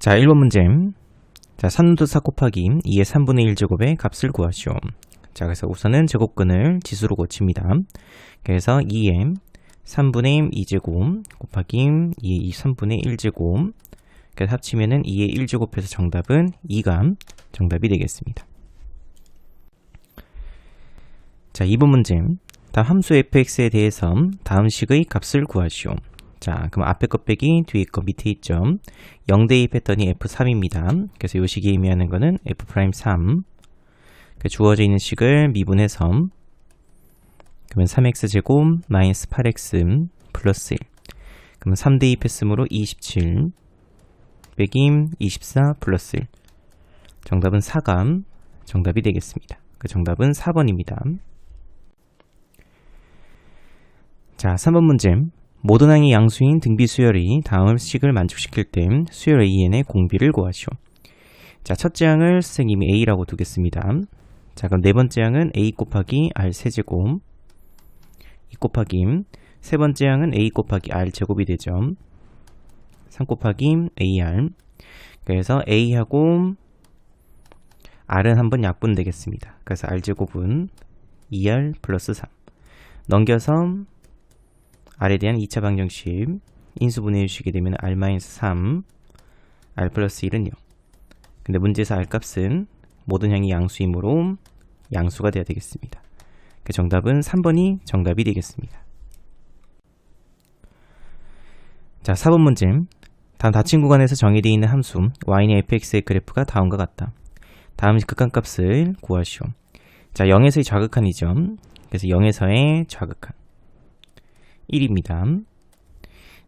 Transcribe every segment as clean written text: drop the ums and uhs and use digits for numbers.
자, 1번 문제. 자, 3루트 4 곱하기 2의 3분의 1 제곱의 값을 구하시오. 자, 그래서 우선은 제곱근을 지수로 고칩니다. 그래서 2의 3분의 2제곱 곱하기 2의 3분의 1제곱. 그래서 합치면은 2의 1제곱해서 정답은 2가 정답이 되겠습니다. 자, 2번 문제. 다음 함수 fx에 대해서 다음 식의 값을 구하시오. 자, 그럼 앞에 것 빼기 뒤에 것 밑에 있죠. 0대 2 했더니 f3입니다. 그래서 이 식이 의미하는 거는 f'3. 주어져 있는 식을 미분해서 그러면 3x제곱 마이너스 8x 플러스 1. 그러면 3대 2 했으므로 27 빼기 24 플러스 1. 정답은 4가 정답이 되겠습니다. 그 정답은 4번입니다. 자, 3번 문제. 모든 항의 양수인 등비 수열이 다음 식을 만족시킬 때 수열 AN의 공비를 구하시오. 자, 첫째 항을 선생님이 A라고 두겠습니다. 자, 그럼 네 번째 항은 A 곱하기 R 세제곱 2 곱하기 세 번째 항은 A 곱하기 R 제곱이 되죠. 3 곱하기 AR. 그래서 A하고 R은 한번 약분 되겠습니다. 그래서 R 제곱은 2R 플러스 3. 넘겨서 R에 대한 2차 방정식 인수분해 주시게 되면 R-3 R 플러스 1은 0. 근데 문제에서 R 값은 모든 항이 양수이므로 양수가 되어야 되겠습니다. 그 정답은 3번이 정답이 되겠습니다. 자, 4번 문제. 다음 닫힌 구간에서 정의되어 있는 함수 y의 fx의 그래프가 다음과 같다. 다음 극한값을 구하시오. 자, 0에서의 좌극한이죠. 그래서 0에서의 좌극한 1입니다.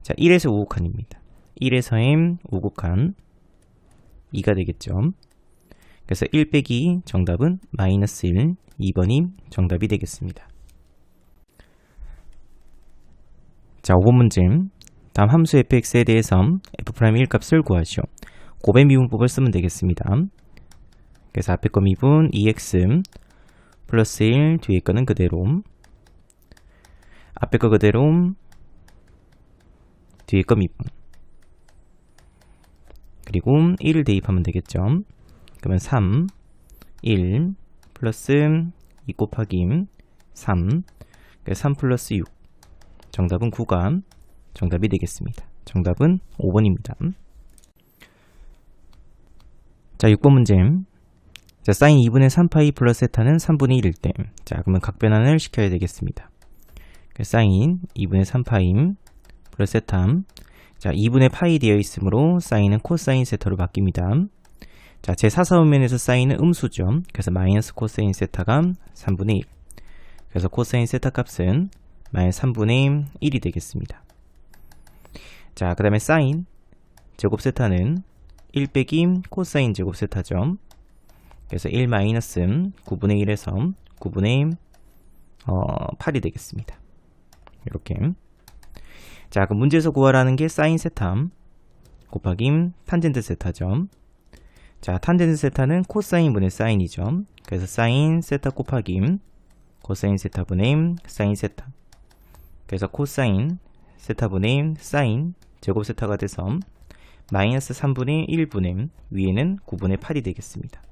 자, 1에서 우극한입니다. 1에서의 우극한 2가 되겠죠. 그래서 1 빼기 정답은 마이너스 1, 2번이 정답이 되겠습니다. 자, 5번 문제. 다음 함수 fx에 대해서 f'1 값을 구하시오. 곱의 미분법을 쓰면 되겠습니다. 그래서 앞에 거 미분 2x 플러스 1, 뒤에 거는 그대로, 앞에 거 그대로, 뒤에 거 미분. 그리고 1을 대입하면 되겠죠. 그러면 3, 1, 플러스 2 곱하기 3, 3 플러스 6. 정답은 9가 정답이 되겠습니다. 정답은 5번입니다. 자, 6번 문제. 자, 사인 2분의 3파이 플러스 세타는 3분의 1일 때. 자, 그러면 각변환을 시켜야 되겠습니다. 사인 2분의 3파이 플러스 세타. 자, 2분의 파이 되어 있으므로 사인은 코사인 세타로 바뀝니다. 자, 제4사분면에서 사인은 음수죠. 그래서 마이너스 코사인 세타가 3분의 1. 그래서 코사인 세타 값은 마이너스 3분의 1이 되겠습니다. 자, 그 다음에 사인 제곱 세타는 1 빼기 코사인 제곱 세타죠. 그래서 1 마이너스 9분의 1에서 9분의 8이 되겠습니다. 이렇게. 자, 그럼 문제에서 구하라는 게 사인 세타 곱하기 탄젠트 세타죠. 자, 탄젠트 세타는 코사인분의 사인이죠. 그래서 사인 세타 곱하기 코사인 세타분의 사인 세타. 그래서 코사인 세타분의 사인 제곱 세타가 돼서 마이너스 3분의 1분의 위에는 9분의 8이 되겠습니다.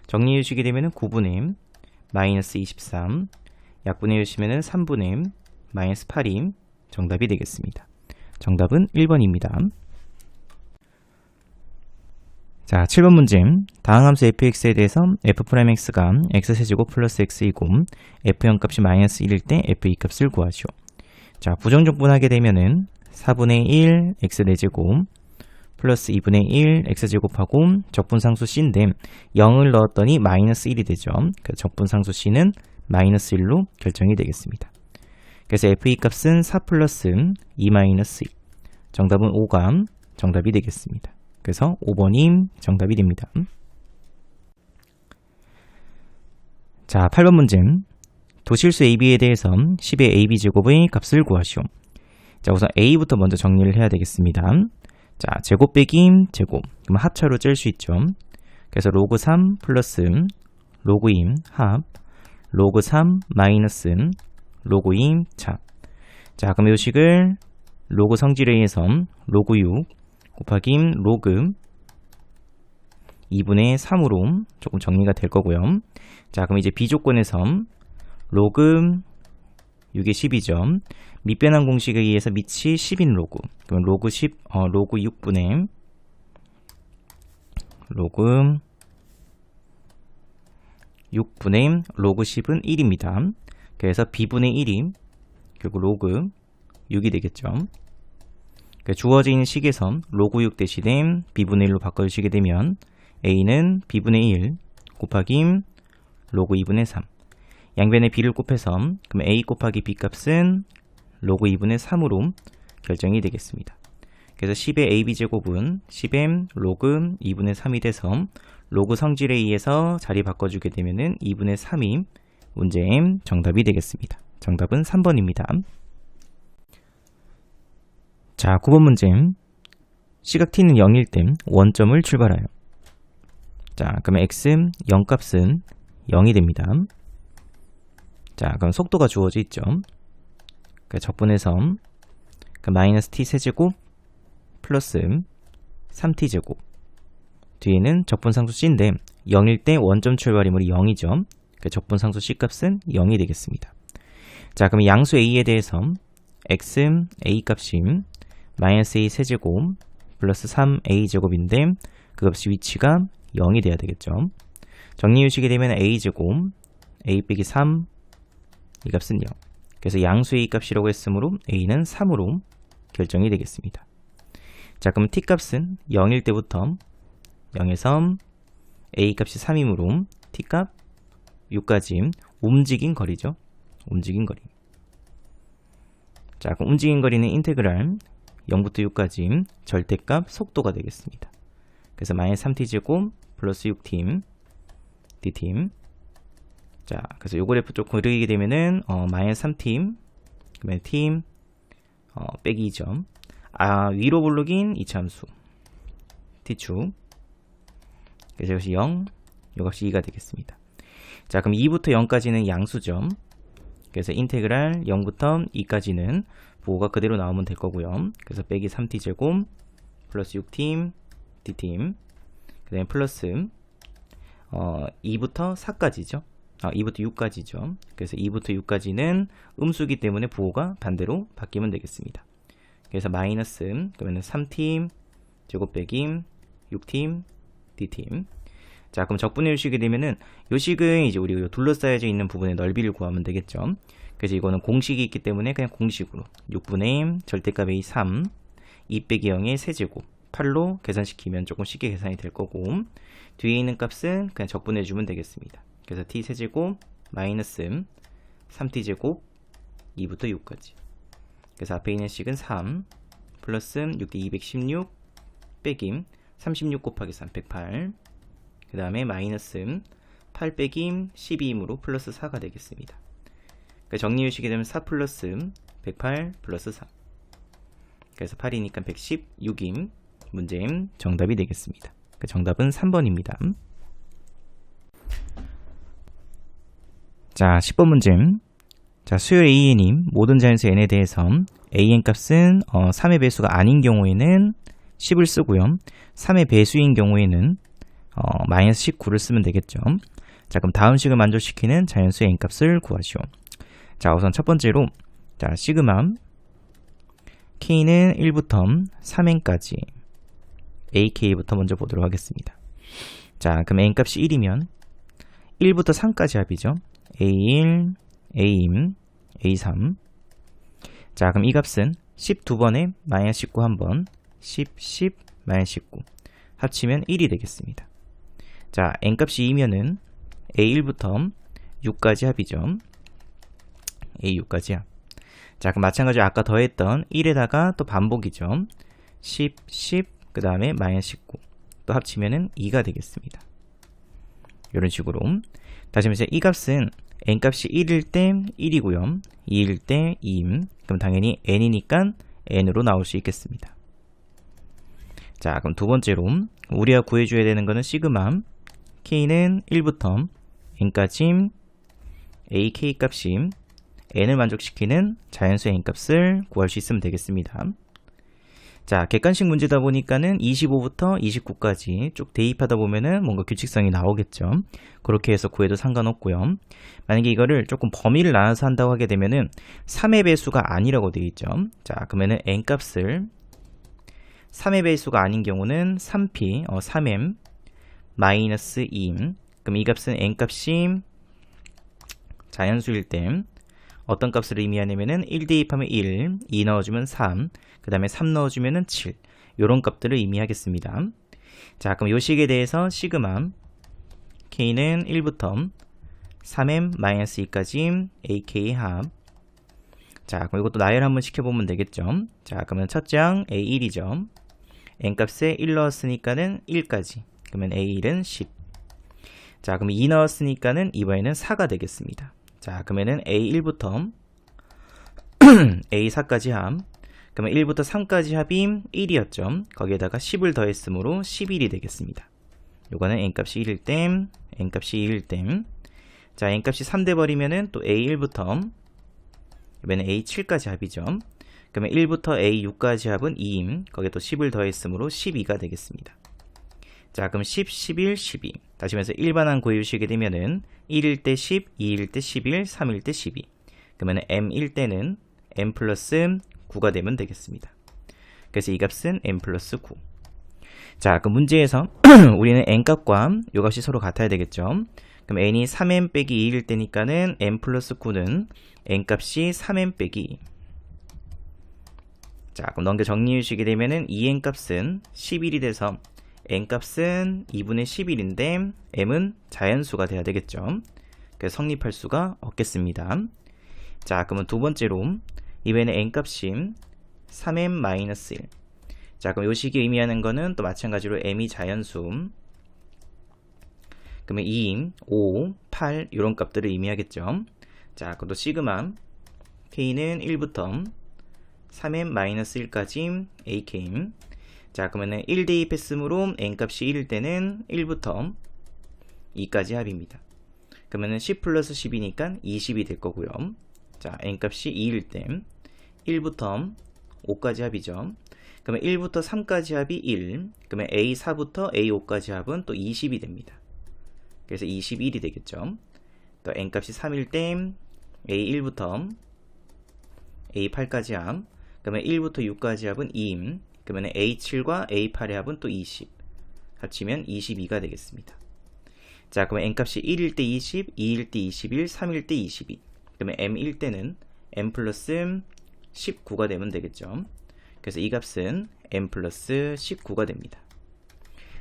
정리해 주시게 되면 9분의 마이너스 23 약분해 주시면 3분의 마이너스 8이 정답이 되겠습니다. 정답은 1번입니다. 자, 7번 문제. 다음 함수 fx에 대해서 f'x가 x세제곱 플러스 x이고 f0 값이 마이너스 1일 때 f2 값을 구하시오. 자, 부정적분하게 되면은 4분의 1 x 4제곱 플러스 2분의 1 x제곱하고 적분상수 c인데 0을 넣었더니 마이너스 1이 되죠. 그 적분상수 c는 마이너스 1로 결정이 되겠습니다. 그래서 f2 값은 4 플러스 2 마이너스 1. 정답은 5가 정답이 되겠습니다. 그래서 5번이 정답이 됩니다. 자, 8번 문제. 도실수 AB에 대해서 10의 AB제곱의 값을 구하시오. 자, 우선 A부터 먼저 정리를 해야 되겠습니다. 자, 제곱 빼기 제곱. 그럼 합차로 짤 수 있죠. 그래서 로그 3 플러스 로그 2 합, 로그 3 마이너스 로그 2 차. 자, 그럼 이 식을 로그 성질에 의해서 로그 6 곱하기 로그 2분의 3으로 조금 정리가 될 거고요. 자, 그럼 이제 B조건에서 로그 6의 10이죠. 밑변환 공식에 의해서 밑이 10인 로그. 그럼 로그 6분의 로그 10은 1입니다. 그래서 B분의 1이 결국 로그 6이 되겠죠. 그러니까 주어진 식에서 로그 6 대신에 B분의 1로 바꿔주시게 되면 A는 B분의 1 곱하기 로그 2분의 3. 양변에 B를 곱해서 그럼 A 곱하기 B 값은 로그 2분의 3으로 결정이 되겠습니다. 그래서 10의 AB제곱은 10의 로그 2분의 3이 돼서 로그 성질에 의해서 자리 바꿔주게 되면 2분의 3이 문제의 정답이 되겠습니다. 정답은 3번입니다. 자, 9번 문제. 시각 t는 0일 때 원점을 출발하여. 자, 그러면 x 0값은 0이 됩니다. 자, 그럼 속도가 주어져 있죠. 그러니까 적분해서 마이너스 t 세제곱 플러스 3t제곱. 뒤에는 적분상수 c인데 0일 때 원점 출발이물이 0이죠. 그러니까 적분상수 c 값은 0이 되겠습니다. 자, 그럼 양수 a에 대해서 x a 값이 마이너스 a 세제곱 플러스 3a제곱인데 그 값이 위치가 0이 돼야 되겠죠. 정리해주시게 되면 a제곱 a 빼기 3 이 값은 0. 그래서 양수 a 값이라고 했으므로 a는 3으로 결정이 되겠습니다. 자, 그럼 t 값은 0일 때부터 0에서 a 값이 3이므로 t 값 6까지 움직인 거리죠. 움직인 거리. 자, 그럼 움직인 거리는 인테그랄 0부터 6까지 절대값 속도가 되겠습니다. 그래서 마이너스 3t제곱 플러스 6t dT. 자, 그래서 요거 F 조금 그리게 되면은 마이너스 3t 그러면 t 빼기 2점. 위로 블록인 이차함수 t축. 그래서 이것이 0, 이것이 2가 되겠습니다. 자, 그럼 2부터 0까지는 양수죠. 그래서 인테그랄 0부터 2까지는 부호가 그대로 나오면 될 거고요. 그래서 빼기 3t제곱 플러스 6t dt. 그 다음에 플러스 2부터 4까지죠. 2부터 6까지죠. 그래서 2부터 6까지는 음수기 때문에 부호가 반대로 바뀌면 되겠습니다. 그래서 마이너스 그러면 3t 제곱 빼기 6t dt. 자, 그럼 적분해 주시게 되면은 요 식은 이제 우리 둘러싸여져 있는 부분의 넓이를 구하면 되겠죠. 그래서 이거는 공식이 있기 때문에 그냥 공식으로 6분의 절대값 a 3 2 빼기 0의 세제곱 8로 계산시키면 조금 쉽게 계산이 될 거고, 뒤에 있는 값은 그냥 적분해 주면 되겠습니다. 그래서 t 세제곱 마이너스 3t제곱 2부터 6까지. 그래서 앞에 있는 식은 3 플러스 6대 216 빼기 36 곱하기 3 108. 그 다음에 마이너스 8 빼기 12이므로 플러스 4가 되겠습니다. 그러니까 정리해 주시게 되면 4 플러스 108 플러스 4. 그래서 8이니까 116임 문제의 정답이 되겠습니다. 그러니까 정답은 3번입니다. 자, 10번 문제. 자, 수열 AN이 모든 자연수 N에 대해서 AN 값은 3의 배수가 아닌 경우에는 10을 쓰고요. 3의 배수인 경우에는 마이너스 19를 쓰면 되겠죠. 자, 그럼 다음 식을 만족시키는 자연수 N 값을 구하시오. 자, 우선 첫 번째로 자, 시그마 K는 1부터 3N까지 AK부터 먼저 보도록 하겠습니다. 자, 그럼 N 값이 1이면 1부터 3까지 합이죠. A1, A2, A3. 자, 그럼 이 값은 12번에 마이너스 19 한번 10, 10, 마이너스 19 합치면 1이 되겠습니다. 자, N값이 2면은 A1부터 6까지 합이죠. A6까지 합. 자, 그럼 마찬가지로 아까 더했던 1에다가 또 반복이죠. 10, 10, 그 다음에 마이너스 19. 또 합치면은 2가 되겠습니다. 이런 식으로. 다시 말해서 이 값은 N값이 1일 때 1이고요. 2일 때 2임. 그럼 당연히 N이니까 N으로 나올 수 있겠습니다. 자, 그럼 두 번째로 우리가 구해줘야 되는 거는 시그마 K는 1부터 N까지 AK 값이 N을 만족시키는 자연수 N 값을 구할 수 있으면 되겠습니다. 자, 객관식 문제다 보니까는 25부터 29까지 쭉 대입하다 보면은 뭔가 규칙성이 나오겠죠. 그렇게 해서 구해도 상관없고요. 만약에 이거를 조금 범위를 나눠서 한다고 하게 되면은 3의 배수가 아니라고 되어 있죠. 자, 그러면은 n값을 3의 배수가 아닌 경우는 3p, 3m 마이너스 2. 그럼 이 값은 n값이 자연수일 때 어떤 값을 의미하냐면은 1 대입하면 1, 2 넣어주면 3, 그 다음에 3 넣어주면 7. 요런 값들을 의미하겠습니다. 자, 그럼 요 식에 대해서 시그마 k는 1부터 3m-2까지 ak 합. 자, 그럼 이것도 나열 한번 시켜보면 되겠죠. 자, 그러면 첫 장 a1이죠. n값에 1 넣었으니까는 1까지. 그러면 a1은 10. 자, 그럼 2 넣었으니까는 이번에는 4가 되겠습니다. 자, 그러면은 a1부터 a4까지 합. 그러면 1부터 3까지 합이 1이었죠. 거기에다가 10을 더했으므로 11이 되겠습니다. 요거는 n값이 1일 땐, n값이 2일 땐. 자, n값이 3 돼버리면은 또 a1부터 이번엔 a7까지 합이죠. 그러면 1부터 a6까지 합은 2임. 거기에 또 10을 더했으므로 12가 되겠습니다. 자, 그럼 10, 11, 12. 다시 말해서 일반항 구해주시게 되면은 1일 때 10, 2일 때 11, 3일 때 12. 그러면 m1 때는 m 플러스 9가 되면 되겠습니다. 그래서 이 값은 m 플러스 9. 자, 그 문제에서 우리는 n값과 이 값이 서로 같아야 되겠죠. 그럼 n이 3m 빼기 2일 때니까는 m 플러스 9는 n값이 3m 빼기 2. 자, 그럼 넘겨 정리해 주시게 되면은 2n 값은 11이 돼서 n값은 2분의 11인데 m은 자연수가 돼야 되겠죠. 그래서 성립할 수가 없겠습니다. 자, 그러면 두 번째로 이번에는 n값이 3m-1. 자, 그럼 이 식이 의미하는 거는 또 마찬가지로 m이 자연수. 그러면 2, 5, 8 이런 값들을 의미하겠죠. 자, 그럼 또 시그마 k는 1부터 3m-1까지 ak. 자, 그러면은 1 대입했으므로 n값이 1일 때는 1부터 2까지 합입니다. 그러면은 10 플러스 10이니까 20이 될 거고요. 자, n값이 2일 때 1부터 5까지 합이죠. 그러면 1부터 3까지 합이 1. 그러면 a4부터 a5까지 합은 또 20이 됩니다. 그래서 21이 되겠죠. 또 n값이 3일 때 a1부터 a8까지 합. 그러면 1부터 6까지 합은 2임. 그러면 A7과 A8의 합은 또 20. 합치면 22가 되겠습니다. 자, 그러면 n값이 1일 때 20, 2일 때 21, 3일 때 22. 그러면 m1 때는 m 플러스 19가 되면 되겠죠. 그래서 이 값은 m 플러스 19가 됩니다.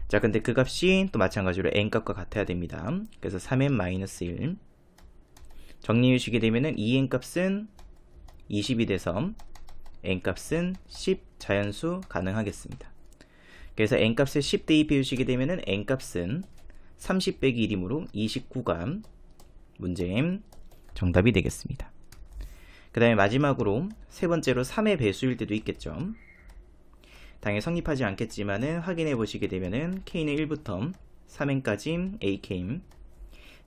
자, 근데 그 값이 또 마찬가지로 n값과 같아야 됩니다. 그래서 3m-1. 정리해 주시게 되면은 2n 값은 20이 돼서 n값은 10 자연수 가능하겠습니다. 그래서 n값에 10 대입해 주시게 되면은 n값은 30 빼기 1이므로 29가 문제의 정답이 되겠습니다. 그 다음에 마지막으로 세 번째로 3의 배수일 때도 있겠죠. 당연히 성립하지 않겠지만은 확인해 보시게 되면은 k는 1부터 3n까지 ak.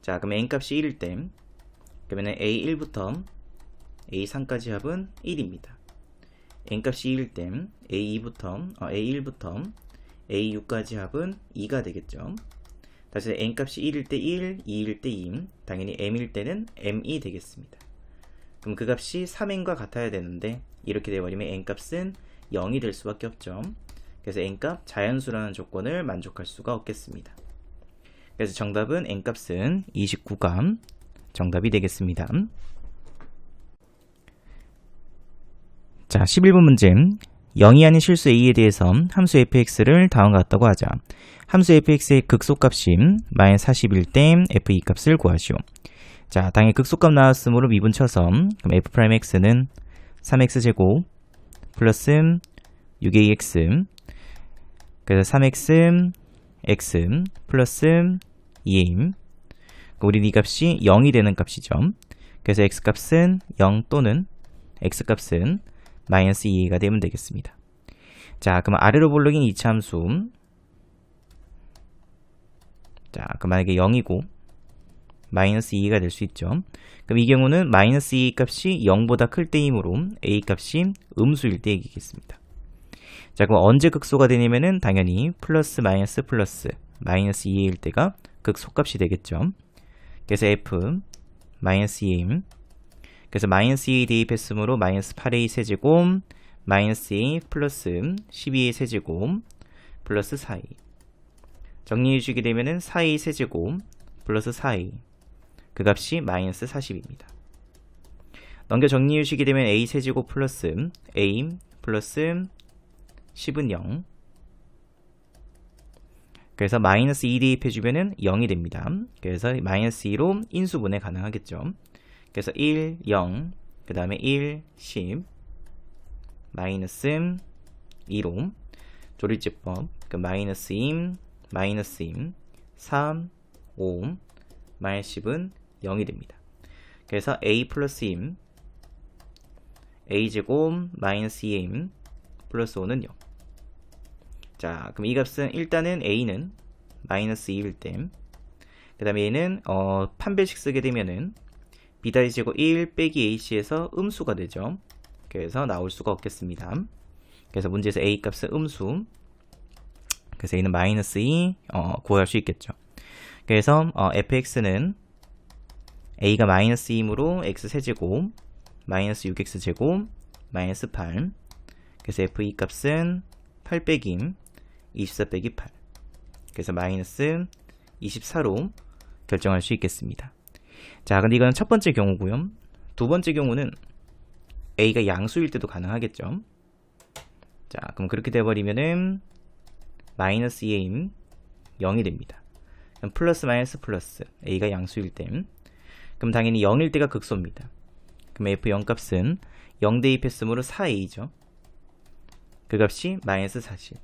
자, 그러면 n값이 1일 때 그러면은 a1부터 a3까지 합은 1입니다. n값이 1일 때 a1부터 a6까지 합은 2가 되겠죠. 다시 n값이 1일 때 1, 2일 때 2, 당연히 m일 때는 m이 되겠습니다. 그럼 그 값이 3n과 같아야 되는데 이렇게 되어버리면 n값은 0이 될 수밖에 없죠. 그래서 n값 자연수라는 조건을 만족할 수가 없겠습니다. 그래서 정답은 n값은 29가 정답이 되겠습니다. 자, 11번 문제. 0이 아닌 실수 a에 대해서 함수 fx를 다음과 같다고 하자. 함수 fx의 극소값이 마이너스 41 때 f2 값을 구하시오. 자, 당연히 극소값 나왔으므로 미분 쳐서 그럼 f'x는 3x제곱 플러스 6ax 그래서 3x x 플러스 2a 우리 이 값이 0이 되는 값이죠. 그래서 x값은 0 또는 x값은 마이너스 2a가 되면 되겠습니다. 자, 그럼 아래로 볼록인 이차함수. 자, 그럼 만약에 0이고 마이너스 2가 될 수 있죠. 그럼 이 경우는 마이너스 2 값이 0보다 클 때이므로 a 값이 음수일 때 얘기겠습니다. 자, 그럼 언제 극소가 되냐면은 당연히 플러스 마이너스 2a일 때가 극소값이 되겠죠. 그래서 f 마이너스 2a, 그래서 마이너스 2a 대입했으므로 마이너스 8a 세제곱 마이너스 2 플러스 12a 세제곱 플러스 4a, 정리해 주게 되면은 4a 세제곱 플러스 4a, 그 값이 마이너스 40입니다. 넘겨 정리해 주시게 되면 a 세제곱 플러스 a 플러스 10은 0. 그래서 마이너스 2 대입해주면은 0이 됩니다. 그래서 마이너스 2로 인수분해 가능하겠죠. 그래서 1, 0, 그 다음에 1, 10, 마이너스 2로 조리제법, 그 마이너스 2, 마이너스 2, 3, 5, 마이너스 10은 0이 됩니다. 그래서 a 플러스 2, a제곱 마이너스 2a 플러스 5는 0. 자, 그럼 이 값은 일단은 a는 마이너스 2일 때, 그 다음에 얘는 판별식 쓰게 되면은 b-제곱 1 빼기 ac에서 음수가 되죠. 그래서 나올 수가 없겠습니다. 그래서 문제에서 a 값은 음수, 그래서 a는 마이너스 2 구할 수 있겠죠. 그래서 fx는 a가 마이너스 2이므로 x 세제곱 마이너스 6x 제곱 마이너스 8, 그래서 f2 값은 8 빼기 24 빼기 8, 그래서 마이너스 24로 결정할 수 있겠습니다. 자, 근데 이건 첫 번째 경우고요. 두 번째 경우는 a가 양수일 때도 가능하겠죠. 자, 그럼 그렇게 돼버리면은 마이너스 2a 0이 됩니다. 그럼 플러스 마이너스 플러스 a가 양수일 때, 그럼 당연히 0일 때가 극소입니다. 그럼 f0 값은 0 대입했으므로 4a죠. 그 값이 마이너스 40.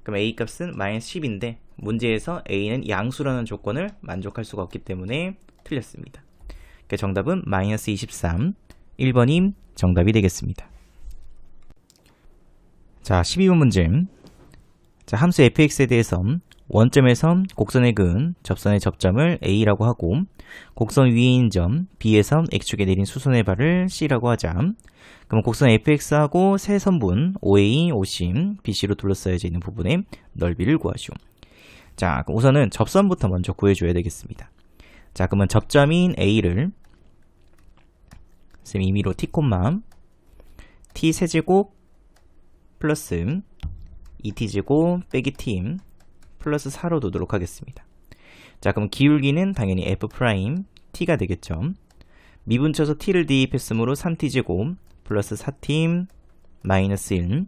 그럼 a 값은 마이너스 10인데 문제에서 a는 양수라는 조건을 만족할 수가 없기 때문에 틀렸습니다. 그러니까 정답은 마이너스 23, 1번이 정답이 되겠습니다. 자, 12번 문제. 자, 함수 fx에 대해서 원점에서 곡선에 그은 접선의 접점을 a라고 하고 곡선 위에 있는 점 b에서 x축에 내린 수선의 발을 c라고 하자. 그럼 곡선 fx하고 세 선분 OA, OC, BC로 둘러싸여져 있는 부분의 넓이를 구하시오. 자, 그럼 우선은 접선부터 먼저 구해줘야 되겠습니다. 자, 그러면 접점인 A를 쌤 임의로 t, t 세제곱 플러스 2t제곱 빼기 t 플러스 4로 두도록 하겠습니다. 자, 그럼 기울기는 당연히 f 프라임 t가 되겠죠. 미분쳐서 t를 대입했으므로 3t제곱 플러스 4t 마이너스 1.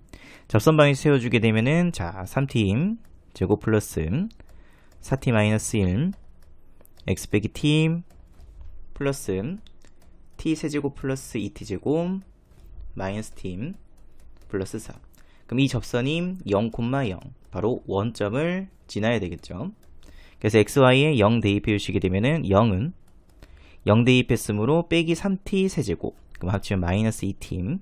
접선 방향 세워주게 되면은 자 3t 제곱 플러스 4t 마이너스 1 x 빼기 t 플러스 t 세제곱 플러스 2t제곱 마이너스 t 플러스 4. 그럼 이 접선이 0, 0 바로 원점을 지나야 되겠죠. 그래서 xy에 0 대입해 주시게 되면은 0은 0 대입했으므로 빼기 3t 세제곱, 그럼 합치면 마이너스 2t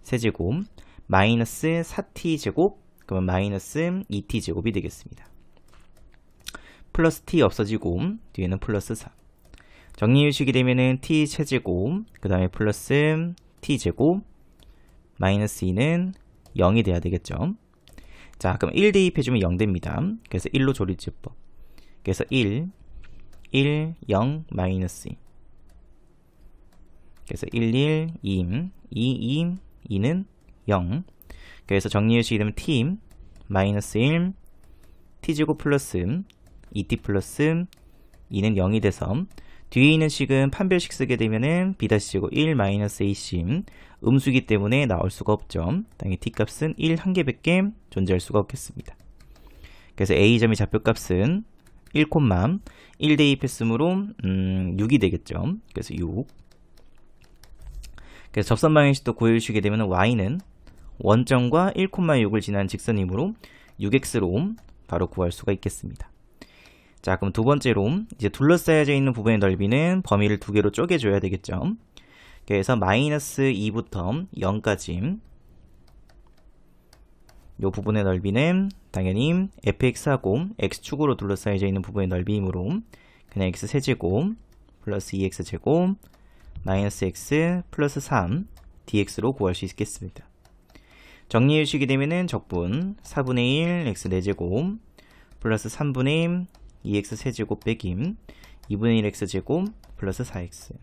세제곱 마이너스 4t 제곱, 그러면 마이너스 2t 제곱이 되겠습니다. 플러스 t 없어지고 뒤에는 플러스 4. 정리해 주시게 되면은 t 세제곱, 그 다음에 플러스 t 제곱 마이너스 2는 0이 돼야 되겠죠. 자, 그럼 1 대입해주면 0 됩니다. 그래서 1로 조리제법. 그래서 1, 0, 마이너스 2. 그래서 1, 2, 2는 0. 그래서 정리해 주시게 되면 t, 마이너스 1, t제곱 플러스 2t 플러스 2는 0이 돼서 뒤에 있는 식은 판별식 쓰게 되면은 b-제곱 1 마이너스 ac 음수기 때문에 나올 수가 없죠. 당연히 t값은 1 한 개밖에 존재할 수가 없겠습니다. 그래서 a점의 좌표값은 1, 대입했으므로 6이 되겠죠. 그래서 6. 그래서 접선 방향식도 구해주시게 되면 y는 원점과 1,6을 지난 직선이므로 6x로 바로 구할 수가 있겠습니다. 자, 그럼 두 번째로 이제 둘러싸여져 있는 부분의 넓이는 범위를 두 개로 쪼개줘야 되겠죠. 그래서 마이너스 2부터 0까지 이 부분의 넓이는 당연히 fx하고 x축으로 둘러싸여져 있는 부분의 넓이이므로 그냥 x 세제곱 플러스 2x 제곱 마이너스 x 플러스 3 dx로 구할 수 있겠습니다. 정리해주시게 되면은 적분 4분의 1 x 4제곱 플러스 3분의 2x 세제곱 빼기 2분의 1 x제곱 플러스 4x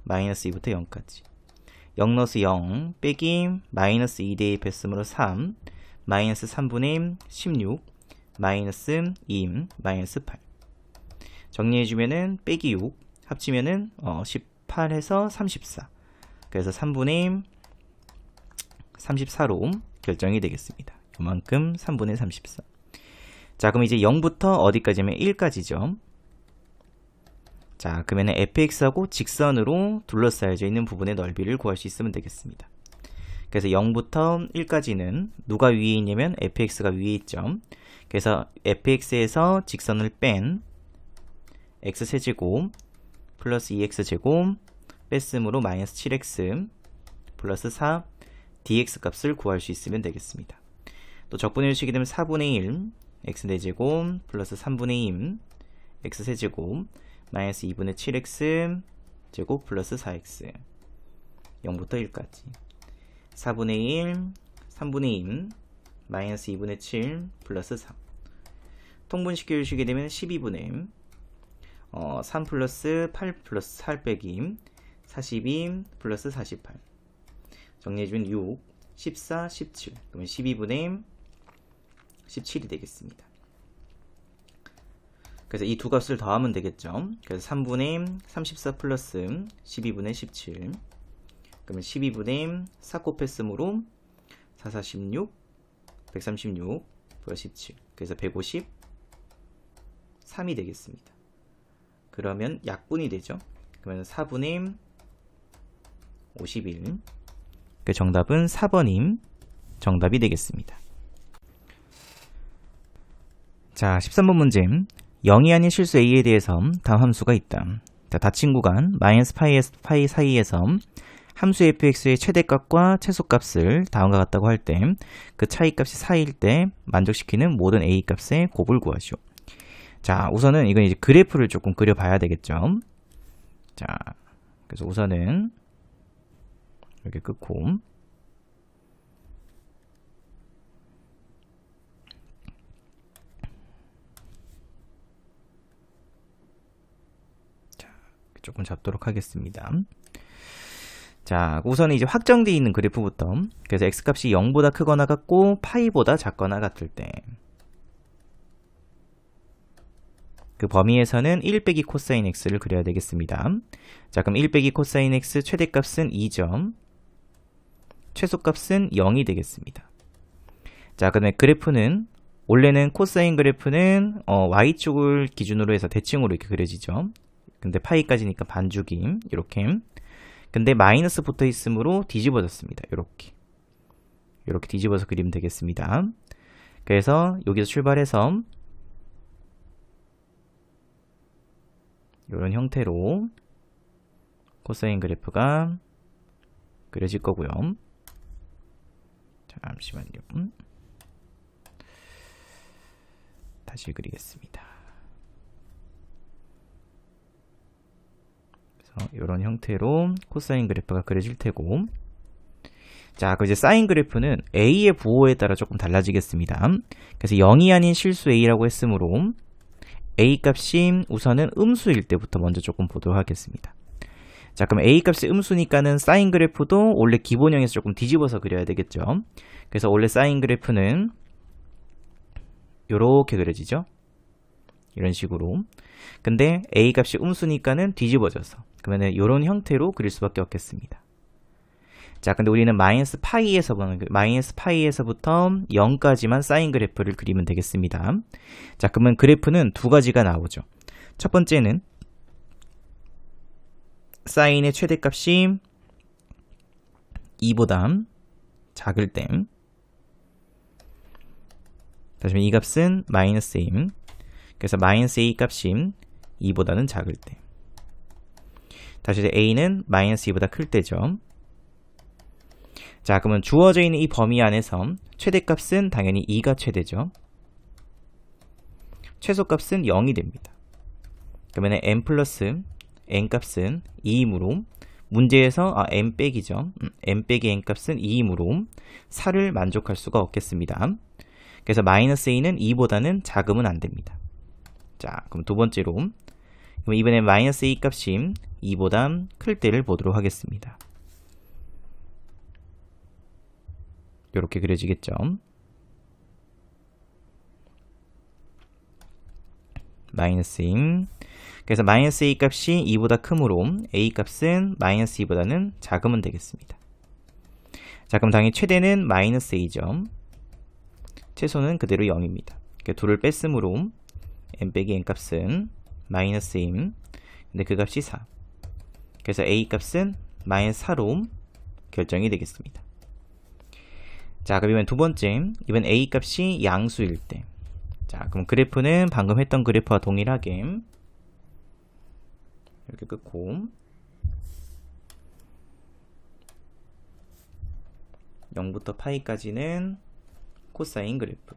마이너스 2부터 0까지 0 넣어서 0 빼기 마이너스 2 대입했으므로 3 마이너스 3분의 16 마이너스 2 마이너스 8 정리해주면은 빼기 6 합치면은 18해서 34 그래서 3분의 34로 결정이 되겠습니다. 이만큼 3분의 34 자 그럼 이제 0부터 어디까지면 1까지죠. 자 그러면 fx하고 직선으로 둘러싸여져 있는 부분의 넓이를 구할 수 있으면 되겠습니다. 그래서 0부터 1까지는 누가 위에 있냐면 fx가 위에 있죠. 그래서 fx에서 직선을 뺀 x세제곱 플러스 2x제곱 뺐으므로 마이너스 7x 플러스 4 dx 값을 구할 수 있으면 되겠습니다. 또 적분해주시게 되면 4분의 1 x 4제곱 플러스 3분의 2 x 세제곱 마이너스 2분의 7x 제곱 플러스 4x 0부터 1까지 4분의 1 3분의 2 마이너스 2분의 7 플러스 3 통분시켜 주시게 되면 12분의 3 플러스 8 플러스 8 빼기 42 플러스 48 정리해주면 6 14 17 그러면 12분의 17이 되겠습니다. 그래서 이 두 값을 더하면 되겠죠. 그래서 3분의 34 플러스 12분의 17 그러면 12분의 4 곱했으므로 4, 4, 16 136 플러스 17 그래서 153이 되겠습니다. 그러면 약분이 되죠. 그러면 4분의 51 그 정답은 4번임 정답이 되겠습니다. 자 13번 문제 0이 아닌 실수 a에 대해서 다음 함수가 있다. 자, 닫힌 구간 마이너스 파이 사이에서 함수 fx의 최대값과 최소값을 다음과 같다고 할 때 그 차이값이 4일 때 만족시키는 모든 a 값의 곱을 구하시오. 자 우선은 이건 이제 그래프를 조금 그려봐야 되겠죠. 자 그래서 우선은 이렇게 끊고 조금 잡도록 하겠습니다. 자, 우선은 이제 확정되어 있는 그래프부터 그래서 x값이 0보다 크거나 같고 파이보다 작거나 같을 때 그 범위에서는 1 빼기 코사인 x를 그려야 되겠습니다. 자, 그럼 1 빼기 코사인 x 최대값은 2점 최소값은 0이 되겠습니다. 자, 그다음에 그래프는 원래는 코사인 그래프는 y축을 기준으로 해서 대칭으로 이렇게 그려지죠. 근데 파이까지니까 반죽이 이렇게 근데 마이너스 붙어 있으므로 뒤집어졌습니다. 이렇게 뒤집어서 그리면 되겠습니다. 그래서 여기서 출발해서 이런 형태로 코사인 그래프가 그려질 거고요. 잠시만요. 다시 그리겠습니다. 이런 형태로 코사인 그래프가 그려질 테고 자, 그 이제 사인 그래프는 a의 부호에 따라 조금 달라지겠습니다. 그래서 0이 아닌 실수 a라고 했으므로 a 값이 우선은 음수일 때부터 먼저 조금 보도록 하겠습니다. 자, 그럼 a 값이 음수니까는 사인 그래프도 원래 기본형에서 조금 뒤집어서 그려야 되겠죠. 그래서 원래 사인 그래프는 이렇게 그려지죠. 이런 식으로. 근데 a 값이 음수니까는 뒤집어져서 그러면 이런 형태로 그릴 수밖에 없겠습니다. 자, 근데 우리는 마이너스 파이에서부터 0까지만 사인 그래프를 그리면 되겠습니다. 자, 그러면 그래프는 두 가지가 나오죠. 첫 번째는 사인의 최대값이 2보다 작을 때 다시 이 값은 마이너스 a 그래서 마이너스 a 값이 2보다는 작을 때 다시 a는 마이너스 2보다 클 때죠. 자, 그러면 주어져 있는 이 범위 안에서 최대값은 당연히 2가 최대죠. 최소값은 0이 됩니다. 그러면 n 플러스 n 값은 2이므로 문제에서 n 빼기죠. n 빼기 n 값은 2이므로 4를 만족할 수가 없겠습니다. 그래서 마이너스 a는 2보다는 작으면 안 됩니다. 자, 그럼 두 번째로 그럼 이번엔 마이너스 a 값이 2보다 클 때를 보도록 하겠습니다. 이렇게 그려지겠죠. 마이너스 2. 그래서 마이너스 a 값이 2보다 크므로 a 값은 마이너스 2보다는 작으면 되겠습니다. 자, 그럼 당연히 최대는 마이너스 a죠. 최소는 그대로 0입니다. 그러니까 2를 뺐으므로 n 빼기 n 값은 마이너스 2. 근데 그 값이 4. 그래서 a 값은 마이너스 4로 결정이 되겠습니다. 자, 그럼 이번 두 번째, 이번 a 값이 양수일 때. 자, 그럼 그래프는 방금 했던 그래프와 동일하게 이렇게 끊고 0부터 파이까지는 코사인 그래프.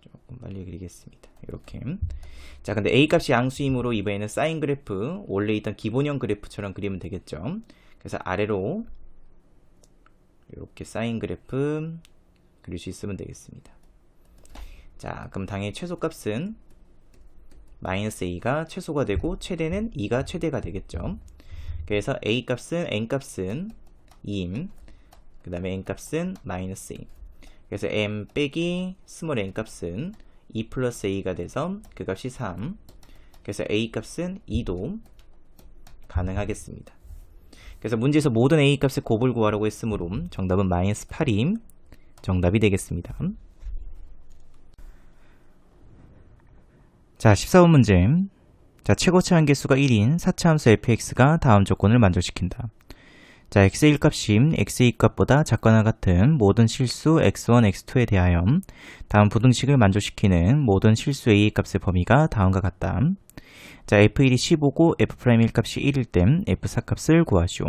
조금 빨리 그리겠습니다. 이렇게. 자, 근데 a 값이 양수이므로 이번에는 사인 그래프, 원래 있던 기본형 그래프처럼 그리면 되겠죠. 그래서 아래로 이렇게 사인 그래프 그릴 수 있으면 되겠습니다. 자, 그럼 당연히 최소값은 마이너스 a가 최소가 되고 최대는 2가 최대가 되겠죠. 그래서 a 값은 n 값은 2임. 그 다음에 n 값은 마이너스 2. 그래서 m 빼기 스몰 n 값은 2 플러스 a가 돼서 그 값이 3. 그래서 a 값은 2도 가능하겠습니다. 그래서 문제에서 모든 a 값의 곱을 구하라고 했으므로 정답은 마이너스 8이 정답이 되겠습니다. 자, 14번 문제. 자, 최고차 한계수가 1인 4차 함수 fx가 다음 조건을 만족시킨다. 자, x의 1값이 x의 2값보다 작거나 같은 모든 실수 x1, x2에 대하여 다음 부등식을 만족시키는 모든 실수 a의 값의 범위가 다음과 같다. 자, f1이 15고 f'1 값이 1일 땐 f4 값을 구하시오.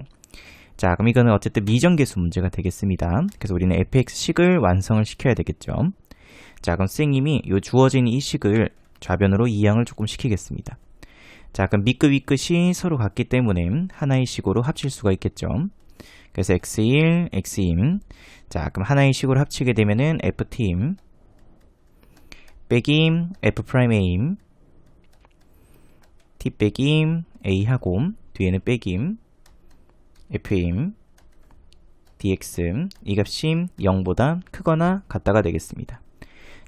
자, 그럼 이거는 어쨌든 미정계수 문제가 되겠습니다. 그래서 우리는 fx식을 완성을 시켜야 되겠죠. 자, 그럼 선생님이 요 주어진 이 식을 좌변으로 이항을 조금 시키겠습니다. 자, 그럼 밑끝 윗끝이 서로 같기 때문에 하나의 식으로 합칠 수가 있겠죠. 그래서 x1, x2. 자, 그럼 하나의 식으로 합치게 되면은 ft 빼기 f'a t 빼기 a 하고 뒤에는 빼기 f dx 이 값이 0보다 크거나 같다가 되겠습니다.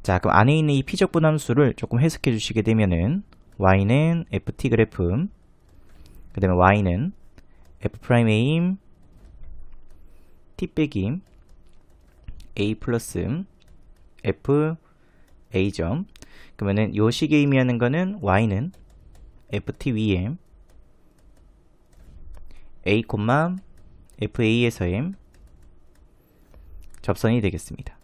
자, 그럼 안에 있는 이 피적분 함수를 조금 해석해 주시게 되면은 y는 ft 그래프, 그 다음에 y는 f'a t 빼기 a 플러스 f a죠. 그러면은 요 식의 의미하는 거는 y는 ft 위에 a, fa에서의 접선이 되겠습니다.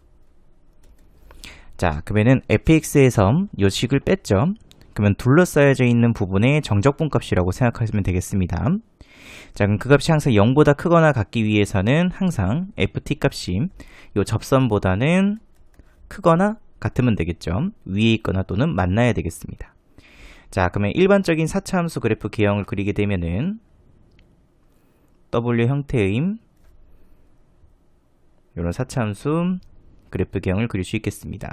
자, 그러면은 fx에서 요 식을 뺐죠. 그러면 둘러싸여져 있는 부분의 정적분 값이라고 생각하시면 되겠습니다. 자, 그럼 그 값이 항상 0보다 크거나 같기 위해서는 항상 ft 값이 요 접선보다는 크거나 같으면 되겠죠. 위에 있거나 또는 만나야 되겠습니다. 자, 그러면 일반적인 4차 함수 그래프 개형을 그리게 되면은 W 형태의 이런 4차 함수 그래프 개형을 그릴 수 있겠습니다.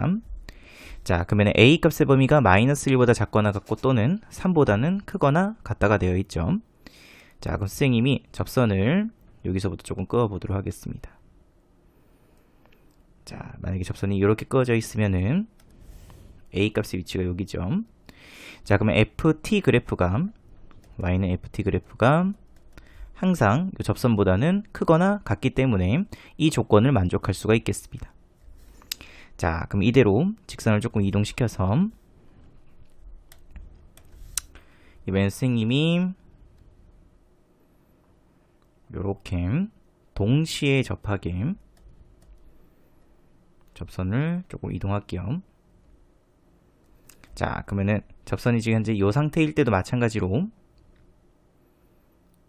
자, 그러면 a 값의 범위가 마이너스 1보다 작거나 같고 또는 3보다는 크거나 같다가 되어 있죠. 자, 그럼 선생님이 접선을 여기서부터 조금 그어 보도록 하겠습니다. 자, 만약에 접선이 이렇게 그어져 있으면은 a 값의 위치가 여기죠. 자, 그러면 ft 그래프가 y는 ft 그래프가 항상 이 접선보다는 크거나 같기 때문에 이 조건을 만족할 수가 있겠습니다. 자, 그럼 이대로 직선을 조금 이동시켜서 이번엔 선생님이 요렇게 동시에 접하게 접선을 조금 이동할게요. 자, 그러면은 접선이 지금 현재 이 상태일 때도 마찬가지로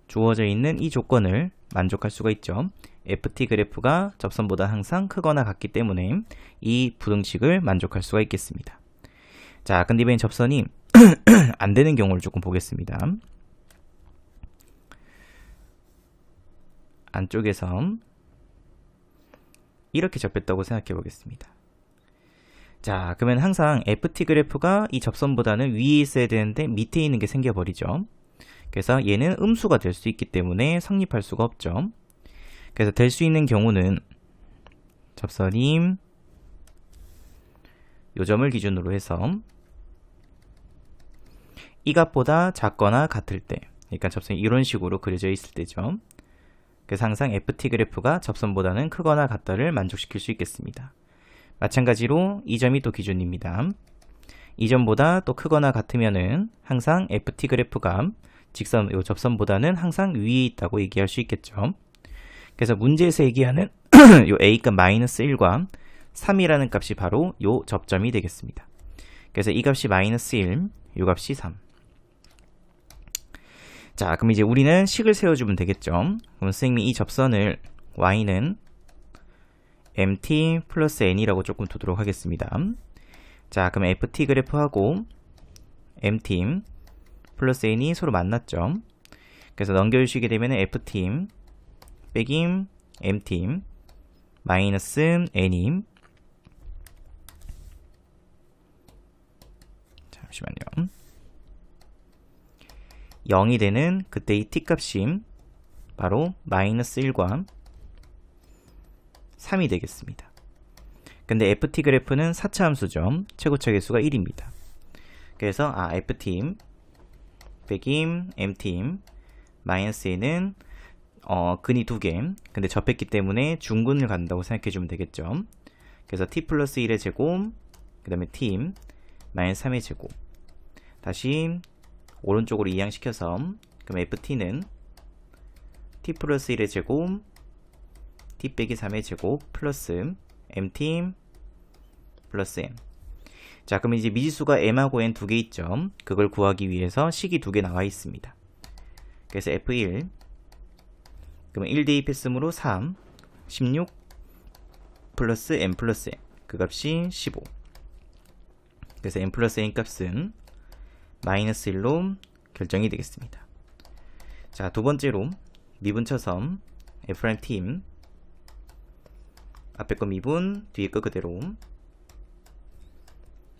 주어져 있는 이 조건을 만족할 수가 있죠. ft 그래프가 접선보다 항상 크거나 같기 때문에 이 부등식을 만족할 수가 있겠습니다. 자, 근데 이번엔 접선이 안 되는 경우를 조금 보겠습니다. 안쪽에서 이렇게 접혔다고 생각해 보겠습니다. 자, 그러면 항상 FT 그래프가 이 접선보다는 위에 있어야 되는데 밑에 있는 게 생겨버리죠. 그래서 얘는 음수가 될 수 있기 때문에 성립할 수가 없죠. 그래서 될 수 있는 경우는 접선이 요 점을 기준으로 해서 이 값보다 작거나 같을 때, 그러니까 접선이 이런 식으로 그려져 있을 때죠. 그래서 항상 FT 그래프가 접선보다는 크거나 같다를 만족시킬 수 있겠습니다. 마찬가지로 이 점이 또 기준입니다. 이 점보다 또 크거나 같으면은 항상 FT 그래프가 직선, 요 접선보다는 항상 위에 있다고 얘기할 수 있겠죠. 그래서 문제에서 얘기하는 요 A값 마이너스 1과 3이라는 값이 바로 요 접점이 되겠습니다. 그래서 이 값이 마이너스 1, 요 값이 3. 자, 그럼 이제 우리는 식을 세워주면 되겠죠. 그럼 선생님이 이 접선을 y는 mt 플러스 n이라고 조금 두도록 하겠습니다. 자, 그럼 ft 그래프하고 mt 플러스 n이 서로 만났죠. 그래서 넘겨주시게 되면 ft 빼기 mt 마이너스 n이, 잠시만요, 0이 되는 그때 이 t값이 바로 마이너스 1과 3이 되겠습니다. 근데 ft 그래프는 4차 함수죠. 최고차 계수가 1입니다. 그래서 ft 빼기 mt 마이너스 n은 근이 2개, 근데 접했기 때문에 중근을 간다고 생각해주면 되겠죠. 그래서 t 플러스 1의 제곱, 그 다음에 t 마이너스 3의 제곱, 다시 오른쪽으로 이항시켜서, 그럼 ft는 t 플러스 1의 제곱, t 빼기 3의 제곱, 플러스 mt 플러스 m. 자, 그럼 이제 미지수가 m하고 n 두 개 있죠. 그걸 구하기 위해서 식이 두 개 나와 있습니다. 그래서 f1, 그러면 1 대입했으므로 3, 16 플러스 n 플러스 n, 그 값이 15. 그래서 n 플러스 n 값은 마이너스 1로 결정이 되겠습니다. 자, 두 번째로 미분쳐서 F'T 앞에 거 미분, 뒤에 거 그대로,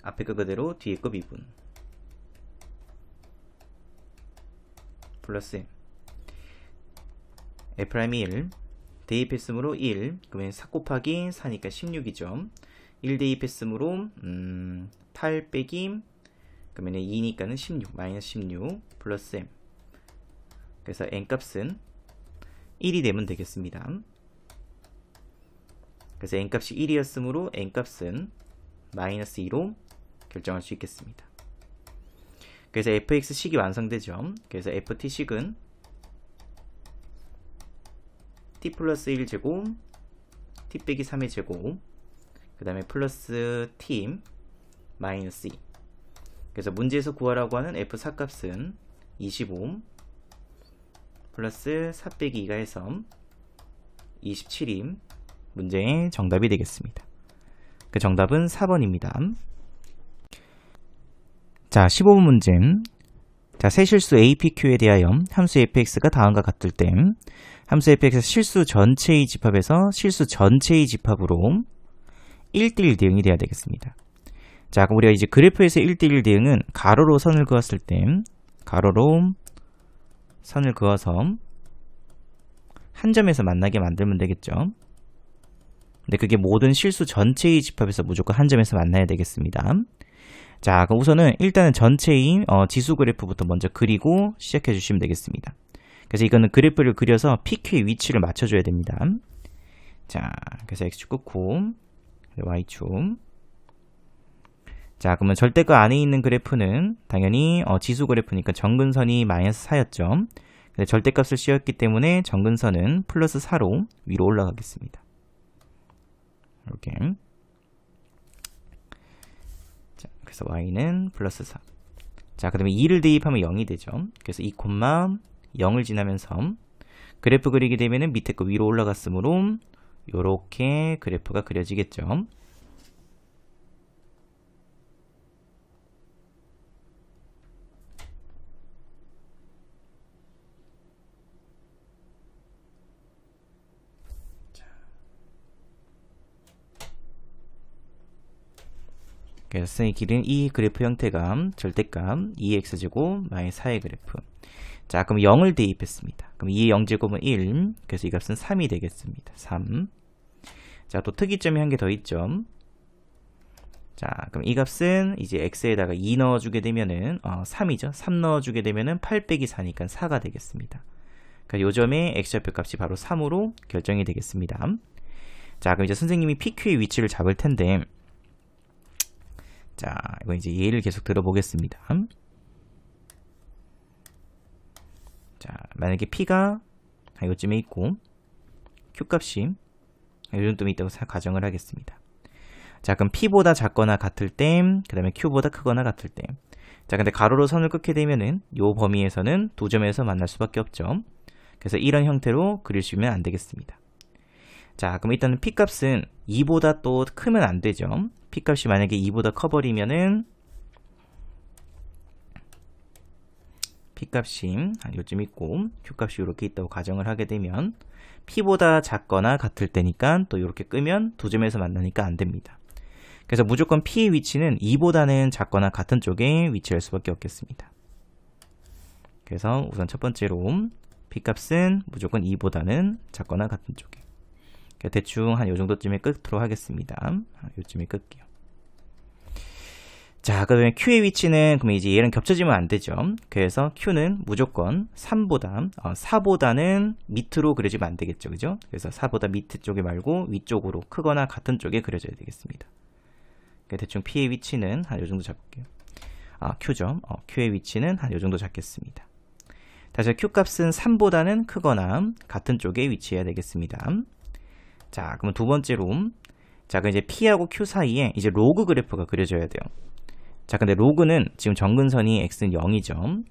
앞에 거 그대로, 뒤에 거 미분, 플러스 F'1 대입했으므로 1, 그러면 4 곱하기 4니까 16이죠. 1 대입했으므로 8 빼기, 그러면 2니까는 16, 마이너스 16 플러스 m. 그래서 n 값은 1이 되면 되겠습니다. 그래서 n 값이 1이었으므로 n 값은 마이너스 2로 결정할 수 있겠습니다. 그래서 fx 식이 완성되죠. 그래서 ft 식은 t 플러스 1 제곱, t 빼기 3의 제곱, 그 다음에 플러스 t 마이너스 2. 그래서 문제에서 구하라고 하는 f4 값은 25 플러스 4 빼기 2가 해서 27이 문제의 정답이 되겠습니다. 그 정답은 4번입니다. 자, 15번 문제. 자, 세 실수 APQ에 대하여 함수 fx가 다음과 같을 때 함수 fx의 실수 전체의 집합에서 실수 전체의 집합으로 1대1 대응이 돼야 되겠습니다. 자, 그럼 우리가 이제 그래프에서 1대1 대응은 가로로 선을 그었을 때 가로로 선을 그어서 한 점에서 만나게 만들면 되겠죠. 근데 그게 모든 실수 전체의 집합에서 무조건 한 점에서 만나야 되겠습니다. 자, 그럼 우선은 일단은 전체의 지수 그래프부터 먼저 그리고 시작해 주시면 되겠습니다. 그래서 이거는 그래프를 그려서 PQ의 위치를 맞춰줘야 됩니다. 자, 그래서 X축 끊고 Y축. 자, 그러면 절대값 안에 있는 그래프는 당연히 지수 그래프니까 정근선이 마이너스 4였죠. 근데 절대값을 씌웠기 때문에 정근선은 플러스 4로 위로 올라가겠습니다. 이렇게. 자, 그래서 y는 플러스 4. 자, 그 다음에 2를 대입하면 0이 되죠. 그래서 2, 0을 지나면서 그래프 그리게 되면은 밑에 거 위로 올라갔으므로 요렇게 그래프가 그려지겠죠. 그래서 이 길은 이 그래프 형태가 절대값 2x제곱 마이너스 4의 그래프. 자, 그럼 0을 대입했습니다. 그럼 2의 0제곱은 1. 그래서 이 값은 3이 되겠습니다. 3. 자, 또 특이점이 한 개 더 있죠. 자, 그럼 이 값은 이제 x에다가 2 넣어주게 되면은 3이죠. 3 넣어주게 되면은 8 빼기 4니까 4가 되겠습니다. 그러니까 요 점의 x좌표 값이 바로 3으로 결정이 되겠습니다. 자, 그럼 이제 선생님이 PQ의 위치를 잡을 텐데, 자, 이거 이제 예를 계속 들어보겠습니다. 자, 만약에 P가 요쯤에 있고, Q 값이 요정도에 있다고 가정을 하겠습니다. 자, 그럼 P보다 작거나 같을 때, 그 다음에 Q보다 크거나 같을 때. 자, 근데 가로로 선을 긋게 되면은 요 범위에서는 두 점에서 만날 수밖에 없죠. 그래서 이런 형태로 그리시면 안 되겠습니다. 자, 그럼 일단은 P 값은 2보다 또 크면 안 되죠. P 값이 만약에 2보다 커버리면은 P 값이 한 요쯤 있고 Q 값이 이렇게 있다고 가정을 하게 되면 P보다 작거나 같을 때니까 또 이렇게 끄면 두 점에서 만나니까 안 됩니다. 그래서 무조건 P의 위치는 2보다는 작거나 같은 쪽에 위치할 수밖에 없겠습니다. 그래서 우선 첫 번째로 P 값은 무조건 2보다는 작거나 같은 쪽에. 대충 한 요정도쯤에 끄도록 하겠습니다. 요쯤에 끌게요. 자, 그 다음에 Q의 위치는, 그러면 이제 얘랑 겹쳐지면 안 되죠. 그래서 Q는 무조건 4보다는 밑으로 그려지면 안 되겠죠. 그죠? 그래서 4보다 밑에 쪽에 말고 위쪽으로 크거나 같은 쪽에 그려져야 되겠습니다. 대충 P의 위치는 한 요정도 잡을게요. Q죠. Q의 위치는 한 요정도 잡겠습니다. 다시 Q 값은 3보다는 크거나 같은 쪽에 위치해야 되겠습니다. 자, 그러면 두 번째로, 자, 그럼 이제 P하고 Q 사이에 이제 로그 그래프가 그려져야 돼요. 자, 근데 로그는 지금 정근선이 x는 0이죠.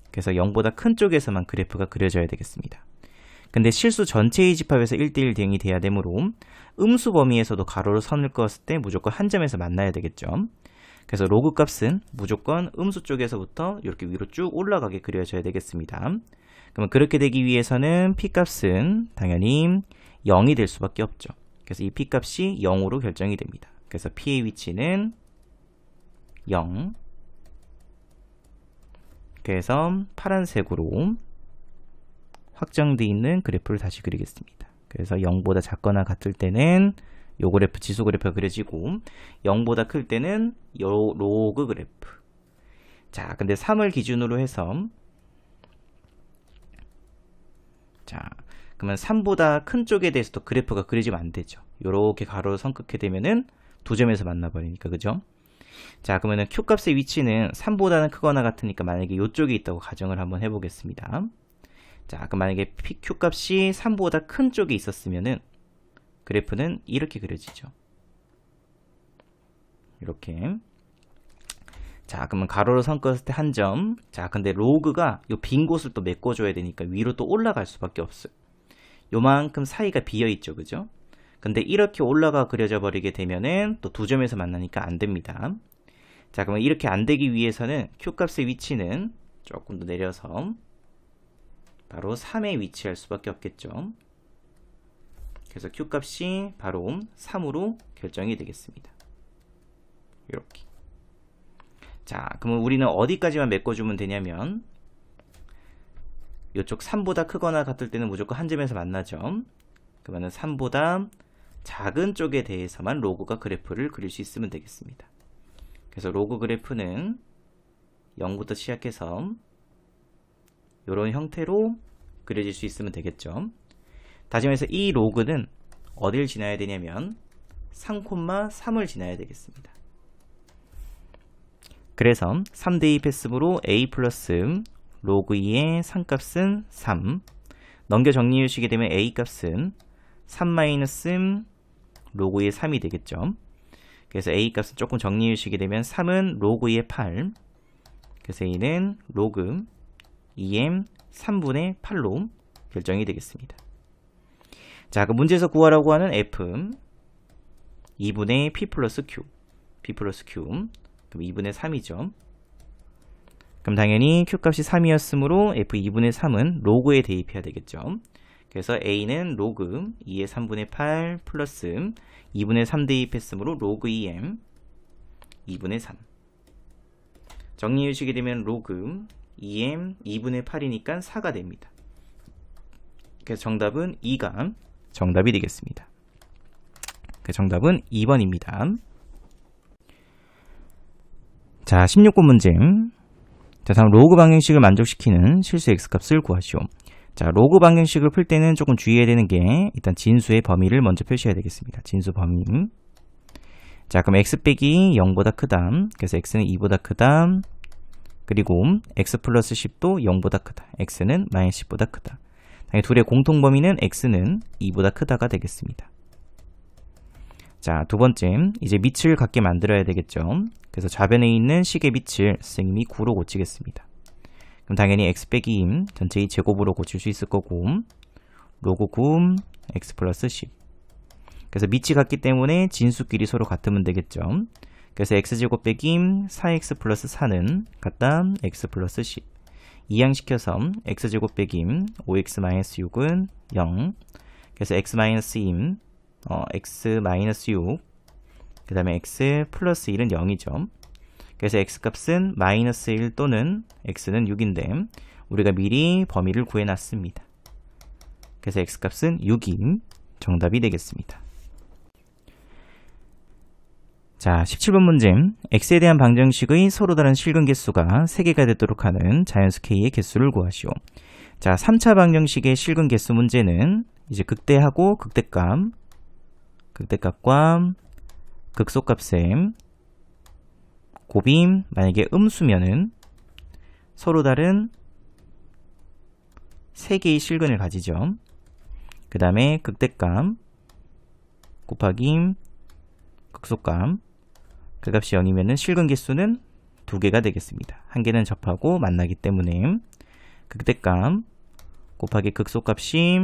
그래서 0보다 큰 쪽에서만 그래프가 그려져야 되겠습니다. 근데 실수 전체의 집합에서 1대1 대응이 돼야 되므로 음수 범위에서도 가로로 선을 그었을 때 무조건 한 점에서 만나야 되겠죠. 그래서 로그 값은 무조건 음수 쪽에서부터 이렇게 위로 쭉 올라가게 그려져야 되겠습니다. 그러면 그렇게 되기 위해서는 P 값은 당연히 0이 될 수밖에 없죠. 그래서 이 P 값이 0으로 결정이 됩니다. 그래서 P의 위치는 0. 그래서 파란색으로 확정되어 있는 그래프를 다시 그리겠습니다. 그래서 0보다 작거나 같을 때는 요 그래프, 지수 그래프가 그려지고 0보다 클 때는 요 로그 그래프. 자, 근데 3을 기준으로 해서, 자, 그러면 3보다 큰 쪽에 대해서도 그래프가 그려지면 안 되죠. 요렇게 가로로 선 긋게 되면은 두 점에서 만나버리니까, 그죠? 자, 그러면은 Q 값의 위치는 3보다는 크거나 같으니까 만약에 이쪽에 있다고 가정을 한번 해보겠습니다. 자, 그럼 만약에 Q 값이 3보다 큰 쪽에 있었으면은 그래프는 이렇게 그려지죠. 이렇게. 자, 그러면 가로로 선 그었을 때 한 점. 자, 근데 로그가 요 빈 곳을 또 메꿔줘야 되니까 위로 또 올라갈 수밖에 없어요. 요만큼 사이가 비어있죠, 그죠? 근데 이렇게 올라가 그려져 버리게 되면은 또 두 점에서 만나니까 안 됩니다. 자, 그러면 이렇게 안 되기 위해서는 Q 값의 위치는 조금 더 내려서 바로 3에 위치할 수밖에 없겠죠. 그래서 Q 값이 바로 3으로 결정이 되겠습니다. 이렇게. 자, 그러면 우리는 어디까지만 메꿔주면 되냐면 이쪽 3보다 크거나 같을 때는 무조건 한 점에서 만나죠. 그러면 3보다 작은 쪽에 대해서만 로그가 그래프를 그릴 수 있으면 되겠습니다. 그래서 로그 그래프는 0부터 시작해서 이런 형태로 그려질 수 있으면 되겠죠. 다시 말해서 이 로그는 어딜 지나야 되냐면 3,3을 지나야 되겠습니다. 그래서 3 대입했으므로 a 플러스 로그 2의 3값은 3. 넘겨 정리해 주시게 되면 a 값은 3 마이너스 로그 2의 3이 되겠죠. 그래서 a 값은 조금 정리해 주시게 되면 3은 로그 2의 8. 그래서 a는 로그 2m 3분의 8로 결정이 되겠습니다. 자, 그 문제에서 구하라고 하는 f 2분의 p 플러스 q. 그럼 2분의 3이죠. 그럼 당연히 q 값이 3이었으므로 f 2분의 3은 로그에 대입해야 되겠죠. 그래서 a는 로그 2의 3분의 8 플러스 2분의 3 대입했으므로 로그 2m 2분의 3. 정리해주시게 되면 로그 2m 2분의 8이니까 4가 됩니다. 그래서 정답은 2가 정답이 되겠습니다. 그 정답은 2번입니다. 자, 16번 문제. 자, 다음 로그 방정식을 만족시키는 실수 x값을 구하시오. 자, 로그 방정식을 풀 때는 조금 주의해야 되는 게 일단 진수의 범위를 먼저 표시해야 되겠습니다. 진수 범위. 자, 그럼 x 빼기 0보다 크다. 그래서 x는 2보다 크다. 그리고 x 플러스 10도 0보다 크다. x는 마이너스 10보다 크다. 당연히 둘의 공통 범위는 x는 2보다 크다가 되겠습니다. 자, 두 번째, 이제 밑을 같게 만들어야 되겠죠. 그래서 좌변에 있는 식의 밑을 선생님이 9로 고치겠습니다. 그럼 당연히 x 빼기 2 전체의 제곱으로 고칠 수 있을 거고 로그 9 x 플러스 10. 그래서 밑이 같기 때문에 진수끼리 서로 같으면 되겠죠. 그래서 x제곱 빼기 4x 플러스 4는 같다 x 플러스 10. 이항시켜서 x제곱 빼기 5x 마이너스 6은 0. 그래서 x 마이너스 2 x 마이너스 6, 그 다음에 x 플러스 1은 0이죠. 그래서 x값은 마이너스 1 또는 x는 6인데 우리가 미리 범위를 구해놨습니다. 그래서 x값은 6이 정답이 되겠습니다. 자, 17번 문제. x에 대한 방정식의 서로 다른 실근 개수가 3개가 되도록 하는 자연수 k의 개수를 구하시오. 자, 3차 방정식의 실근 개수 문제는 이제 극대하고 극대값과 극소값의 곱이 만약에 음수면은 서로 다른 3개의 실근을 가지죠. 그 다음에 극대값 곱하기 극소값, 그 값이 0이면은 실근 개수는 2개가 되겠습니다. 한 개는 접하고 만나기 때문에 극대값 곱하기 극소값이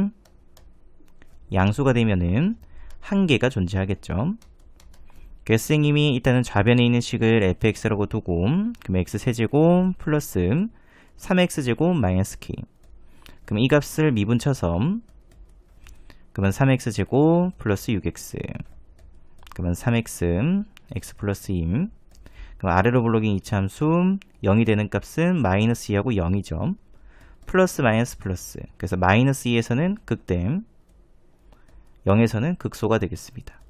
양수가 되면은 한 개가 존재하겠죠. 그래서 선생님이 일단은 좌변에 있는 식을 fx라고 두고 그럼 x세제곱 플러스 3x제곱 마이너스 k. 그럼 이 값을 미분쳐서 그러면 3x제곱 플러스 6x. 그러면 3x x 플러스 2. 그럼 아래로 불러긴 이차함수 0이 되는 값은 마이너스 2하고 0이죠. 플러스 마이너스 플러스. 그래서 마이너스 2에서는 극대, 0에서는 극소가 되겠습니다.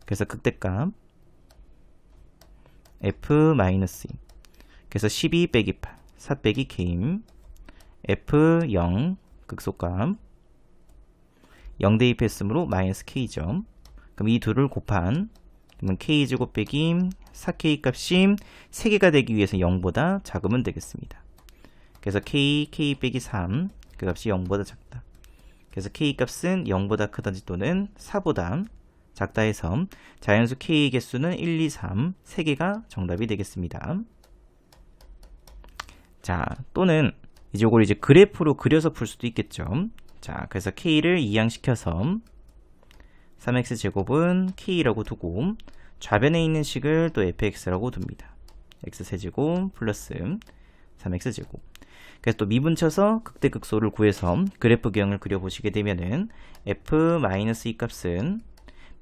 그래서 극대값 f-2. 그래서 12 빼기 8, 4 빼기 k, f0 극소값 0 대입했으므로 마이너스 k죠. 그럼 이 둘을 곱한 그러면 k제곱 빼기 4k 값이 3개가 되기 위해서 0보다 작으면 되겠습니다. 그래서 k 빼기 3, 그 값이 0보다 작다. 그래서 k 값은 0보다 크다지 또는 4보다 작다 해서 자연수 k의 개수는 1, 2, 3, 3개가 정답이 되겠습니다. 자, 또는 이걸 이제 그래프로 그려서 풀 수도 있겠죠. 자, 그래서 k를 이항시켜서 3x제곱은 k라고 두고 좌변에 있는 식을 또 fx라고 둡니다. x세제곱 플러스 3x제곱. 그래서 또 미분쳐서 극대극소를 구해서 그래프 기형을 그려보시게 되면은 f-2 값은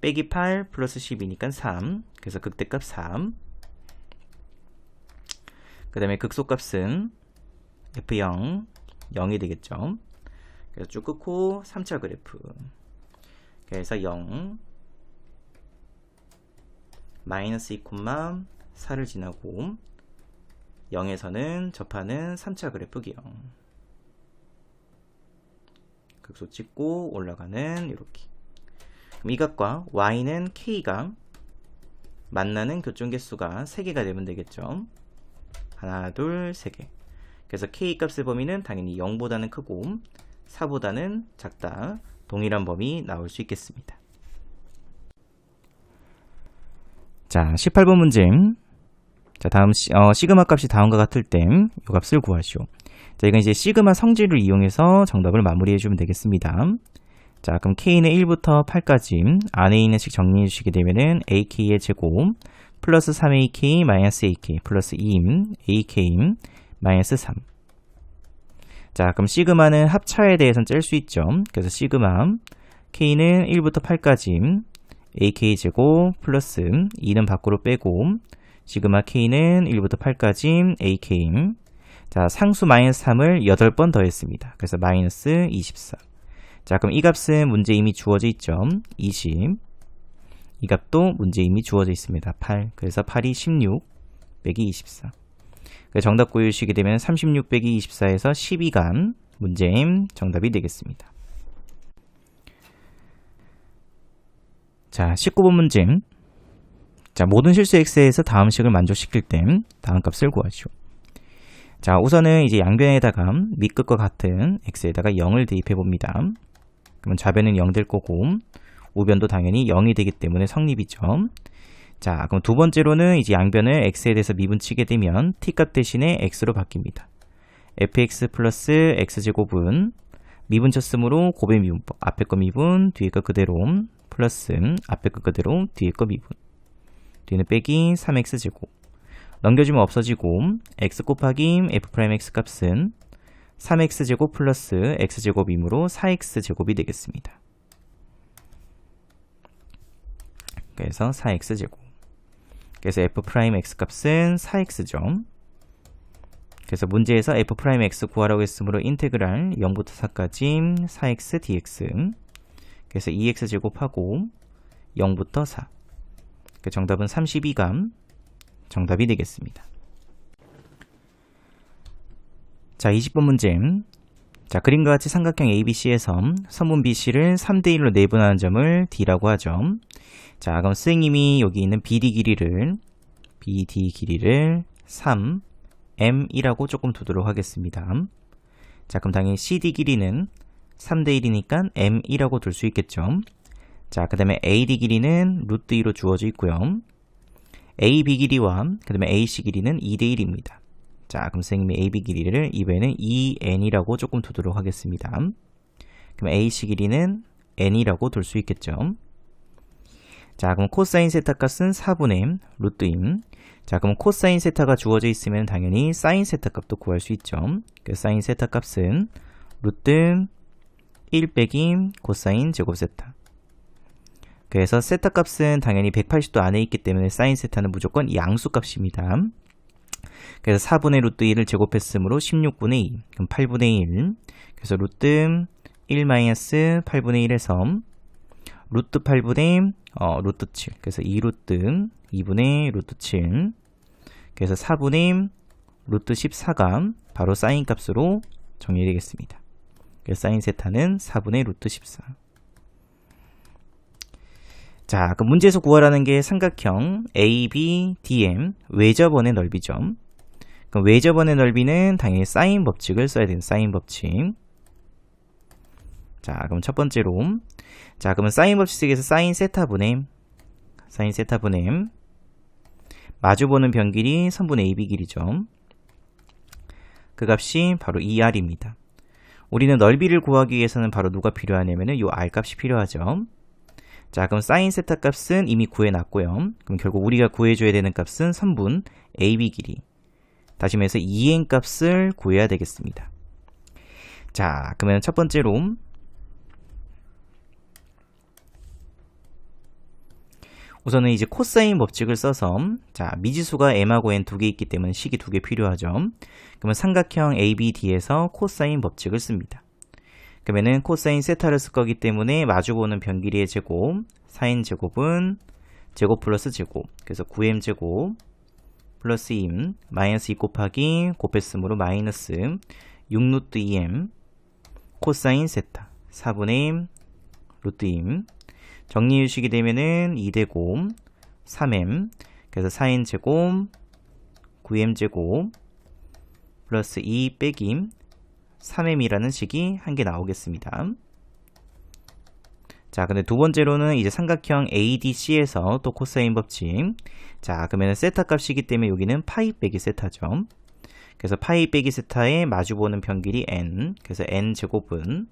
빼기 8 플러스 10이니까 3. 그래서 극대값 3. 그 다음에 극소값은 f0, 0이 되겠죠. 그래서 쭉 끊고 3차 그래프. 그래서 0, 마이너스 2, 4를 지나고 0에서는 접하는 3차 그래프 기형. 극소 찍고 올라가는 이렇게. 그럼 이 값과 y는 k가 만나는 교점개수가 3개가 되면 되겠죠. 하나, 둘, 3개. 그래서 k 값의 범위는 당연히 0보다는 크고 4보다는 작다. 동일한 범위 나올 수 있겠습니다. 자, 18번 문제. 자, 다음 시그마 값이 다음과 같을 땐 이 값을 구하시오. 자, 이건 이제 시그마 성질을 이용해서 정답을 마무리해 주면 되겠습니다. 자, 그럼 k는 1부터 8까지 안에 있는 식 정리해 주시게 되면은 ak의 제곱 플러스 3ak 마이너스 ak 플러스 2 ak 마이너스 3. 자, 그럼 시그마는 합차에 대해서는 짤 수 있죠. 그래서 시그마 K는 1부터 8까지 AK제곱 플러스 2는 밖으로 빼고 시그마 K는 1부터 8까지 AK. 자, 상수 마이너스 3을 8번 더했습니다. 그래서 마이너스 24. 자, 그럼 이 값은 문제 이미 주어져 있죠. 20. 이 값도 문제 이미 주어져 있습니다. 8. 그래서 8이 16 빼기 24. 정답 구해주시게 되면 36 빼기 24에서 12가 문제임 정답이 되겠습니다. 자, 19번 문제. 자, 모든 실수 x에서 다음 식을 만족시킬 땐 다음 값을 구하시오. 자, 우선은 이제 양변에다가 밑끝과 같은 x에다가 0을 대입해 봅니다. 그러면 좌변은 0 될 거고 우변도 당연히 0이 되기 때문에 성립이죠. 자, 그럼 두 번째로는 이제 양변을 x에 대해서 미분치게 되면 t값 대신에 x로 바뀝니다. fx 플러스 x제곱은 미분쳤으므로 곱의 미분법, 앞에 거 미분, 뒤에 거 그대로 플러스 앞에 거 그대로 뒤에 거 미분, 뒤에는 빼기 3x제곱, 넘겨주면 없어지고 x 곱하기 f'x 값은 3x제곱 플러스 x제곱이므로 4x제곱이 되겠습니다. 그래서 4x제곱. 그래서 f'x 값은 4x죠. 그래서 문제에서 f'x 구하라고 했으므로 인테그랄 0부터 4까지 4x dx. 그래서 2x제곱하고 0부터 4. 정답은 32가 정답이 되겠습니다. 자, 20번 문제. 자, 그림과 같이 삼각형 ABC에서 선분 BC를 3대1로 내분하는 점을 D라고 하죠. 자, 그럼 선생님이 여기 있는 BD 길이를 3M이라고 조금 두도록 하겠습니다. 자, 그럼 당연히 CD 길이는 3대1이니까 M이라고 둘 수 있겠죠. 자, 그 다음에 AD 길이는 루트 2로 주어져 있고요. AB 길이와 그 다음에 AC 길이는 2대1입니다. 자, 그럼 선생님이 AB 길이를 이번에는 2N이라고 조금 두도록 하겠습니다. 그럼 AC 길이는 N이라고 둘 수 있겠죠. 자, 그럼 코사인 세타 값은 4분의 루트 2. 자, 그럼 코사인 세타가 주어져 있으면 당연히 사인 세타 값도 구할 수 있죠. 그 사인 세타 값은 루트 1 빼기 코사인 제곱 세타. 그래서 세타 값은 당연히 180도 안에 있기 때문에 사인 세타는 무조건 양수 값입니다. 그래서 4분의 루트 1을 제곱했으므로 16분의 2. 그럼 8분의 1. 그래서 루트 1 마이너스 8분의 1에서 루트 8분의 루트 7. 그래서 2루트 2분의 루트 7. 그래서 4분의 루트 14가 바로 사인 값으로 정리되겠습니다. 그래서 사인 세타는 4분의 루트 14. 자, 그럼 문제에서 구하라는 게 삼각형 ABDM 외접원의 넓이죠. 그럼 외접원의 넓이는 당연히 사인 법칙을 써야 되는 사인 법칙. 자, 그럼 첫 번째로, 자, 그러면 사인 법칙 속에서 사인 세타분의 마주보는 변길이 선분의 AB 길이죠. 그 값이 바로 2R입니다. 우리는 넓이를 구하기 위해서는 바로 누가 필요하냐면은 요 R 값이 필요하죠. 자, 그럼 사인 세타 값은 이미 구해놨고요. 그럼 결국 우리가 구해줘야 되는 값은 선분 AB 길이. 다시 말해서 2n 값을 구해야 되겠습니다. 자, 그러면 첫 번째로 우선은 이제 코사인 법칙을 써서 자, 미지수가 m하고 n 두 개 있기 때문에 식이 두 개 필요하죠. 그러면 삼각형 ABD에서 코사인 법칙을 씁니다. 그러면은 코사인 세타를 쓸 거기 때문에 마주보는 변길이의 제곱, 사인 제곱은 제곱 플러스 제곱. 그래서 9m제곱 플러스 2m 마이너스 2 곱하기 곱했으므로 마이너스 6루트 2m 코사인 세타 4분의 루트 2m 정리해 주시게 되면은 2되고 3m 그래서 4n제곱 9m제곱 플러스 2 빼기 3m이라는 식이 한 개 나오겠습니다. 자, 근데 두 번째로는 이제 삼각형 ADC에서 또 코사인 법칙. 자, 그러면 세타 값이기 때문에 여기는 파이 빼기 세타죠. 그래서 파이 빼기 세타에 마주보는 변길이 n. 그래서 n제곱은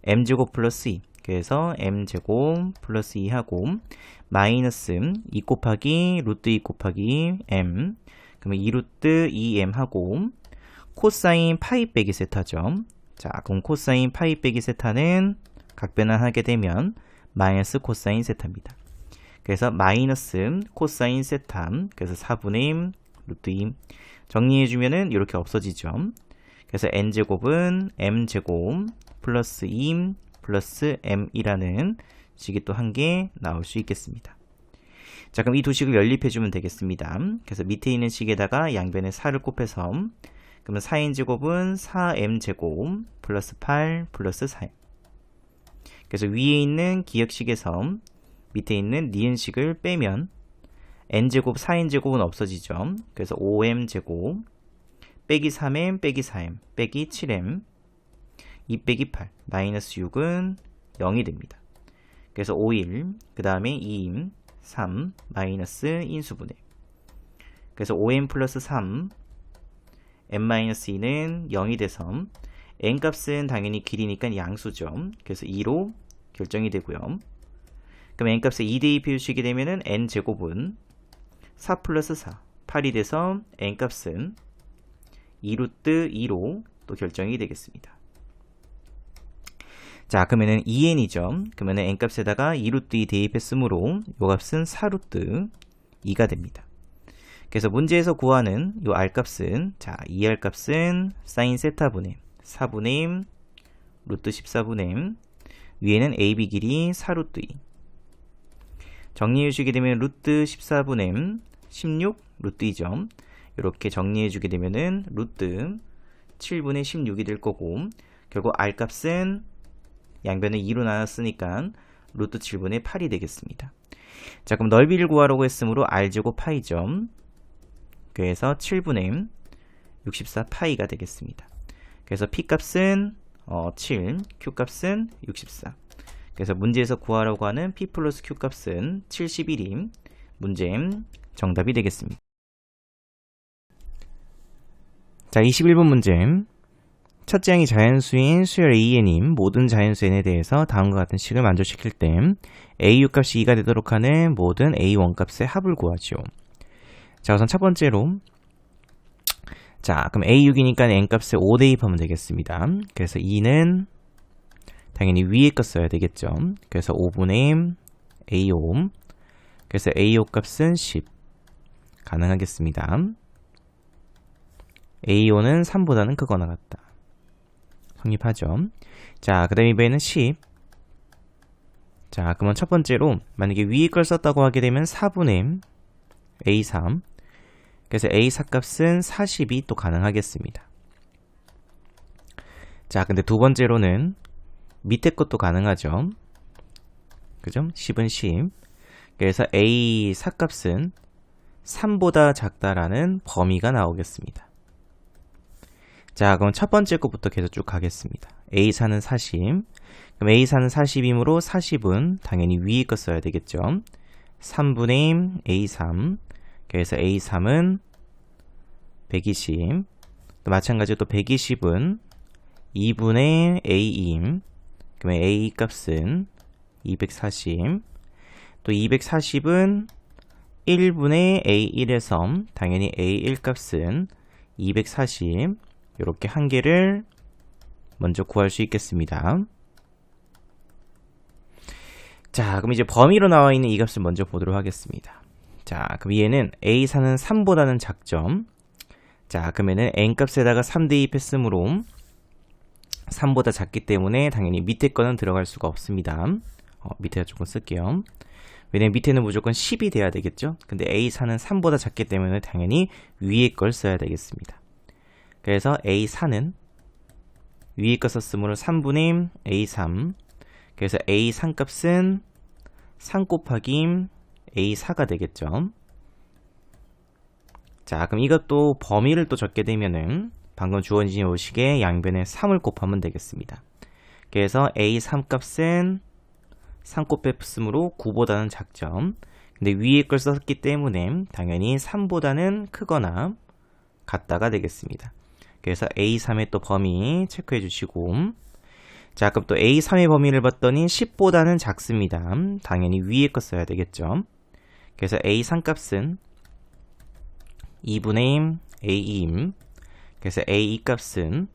m제곱 플러스 2. 그래서 m제곱 플러스 2하고 마이너스 2 곱하기 루트 2 곱하기 m. 그러면 2루트 2m 하고 코사인 파이 빼기 세타죠. 자, 그럼 코사인 파이 빼기 세타는 각변환하게 되면 마이너스 코사인 세타입니다. 그래서 마이너스 코사인 세타, 그래서 4분의 루트 2 정리해주면은 이렇게 없어지죠. 그래서 n제곱은 m제곱 플러스 2 플러스 m이라는 식이 또 한 개 나올 수 있겠습니다. 자, 그럼 이 두 식을 연립해주면 되겠습니다. 그래서 밑에 있는 식에다가 양변에 4를 곱해서 그러면 4n제곱은 4m제곱 플러스 8 플러스 4m. 그래서 위에 있는 기역식에서 밑에 있는 니은식을 빼면 n제곱 4n제곱은 없어지죠. 그래서 5m제곱 빼기 3m 빼기 4m 빼기 7m 2 빼기 8 마이너스 6은 0이 됩니다. 그래서 5일 그 다음에 2임 3 마이너스 인수분해. 그래서 5m 플러스 3 n-2는 0이 돼서 n값은 당연히 길이니까 양수죠. 그래서 2로 결정이 되고요. 그럼 n값을 2대2 표시게 되면은 n제곱은 4 플러스 4 8이 돼서 n값은 2루트 2로 또 결정이 되겠습니다. 자, 그러면은 2n이죠. 그러면은 n값에다가 2루트 2 대입했으므로 요 값은 4루트 2가 됩니다. 그래서 문제에서 구하는 요 r값은, 자, 2r 값은 사인 세타분의 4분의 루트 14분의 위에는 ab 길이 4루트 2 정리해 주게 되면 루트 14분의 16 루트 2죠. 이렇게 정리해 주게 되면은 루트 7분의 16이 될 거고, 결국 r값은 양변을 2로 나눴으니까 루트 7분의 8이 되겠습니다. 자, 그럼 넓이를 구하라고 했으므로 r제곱 파이죠. 그래서 7분의 64 파이가 되겠습니다. 그래서 p값은 7, q값은 64. 그래서 문제에서 구하라고 하는 p 플러스 q값은 71이 문제 정답이 되겠습니다. 자, 21번 문제. 첫째 항이 자연수인 수열 AN인 모든 자연수 N에 대해서 다음과 같은 식을 만족시킬 때 AU 값이 2가 되도록 하는 모든 A1 값의 합을 구하죠. 자, 우선 첫 번째로, 자, 그럼 A6이니까 N값에 5 대입하면 되겠습니다. 그래서 2는 당연히 위에 거 써야 되겠죠. 그래서 5분의 A5, 그래서 A5 값은 10 가능하겠습니다. A5는 3보다는 크거나 같다. 성립하죠. 자, 그 다음에 이번에는 10. 자, 그러면 첫 번째로 만약에 위에 걸 썼다고 하게 되면 4분의 A3, 그래서 A4 값은 40이 또 가능하겠습니다. 자, 근데 두 번째로는 밑에 것도 가능하죠. 그죠? 10은 10. 그래서 A4 값은 3보다 작다라는 범위가 나오겠습니다. 자, 그럼 첫 번째 것부터 계속 쭉 가겠습니다. A4는 40. 그럼 A4는 40이므로 40은 당연히 위에 거 써야 되겠죠. 3분의 A3. 그래서 A3은 120. 또 마찬가지로 또 120은 2분의 A2. 그러면 A 값은 240. 또 240은 1분의 A1에서 당연히 A1 값은 240. 이렇게 한 개를 먼저 구할 수 있겠습니다. 자, 그럼 이제 범위로 나와 있는 이 값을 먼저 보도록 하겠습니다. 자, 그럼 얘는 A4는 3보다는 작죠. 자, 그러면은 N값에다가 3 대입했으므로 3보다 작기 때문에 당연히 밑에 거는 들어갈 수가 없습니다. 밑에다 조금 쓸게요. 왜냐면 밑에는 무조건 10이 돼야 되겠죠. 근데 A4는 3보다 작기 때문에 당연히 위에 걸 써야 되겠습니다. 그래서 A4는 위에 거 썼으므로 3분의 A3. 그래서 A3 값은 3 곱하기 A4가 되겠죠. 자, 그럼 이것도 범위를 또 적게 되면은 방금 주어진 요식에 양변에 3을 곱하면 되겠습니다. 그래서 A3 값은 3 곱했으므로 9보다는 작죠. 근데 위에 걸 썼기 때문에 당연히 3보다는 크거나 같다가 되겠습니다. 그래서 A3의 또 범위 체크해 주시고, 자, 그럼 또 A3의 범위를 봤더니 10보다는 작습니다. 당연히 위에 거 써야 되겠죠. 그래서 A3 값은 2분의 A2. 그래서 a2 값은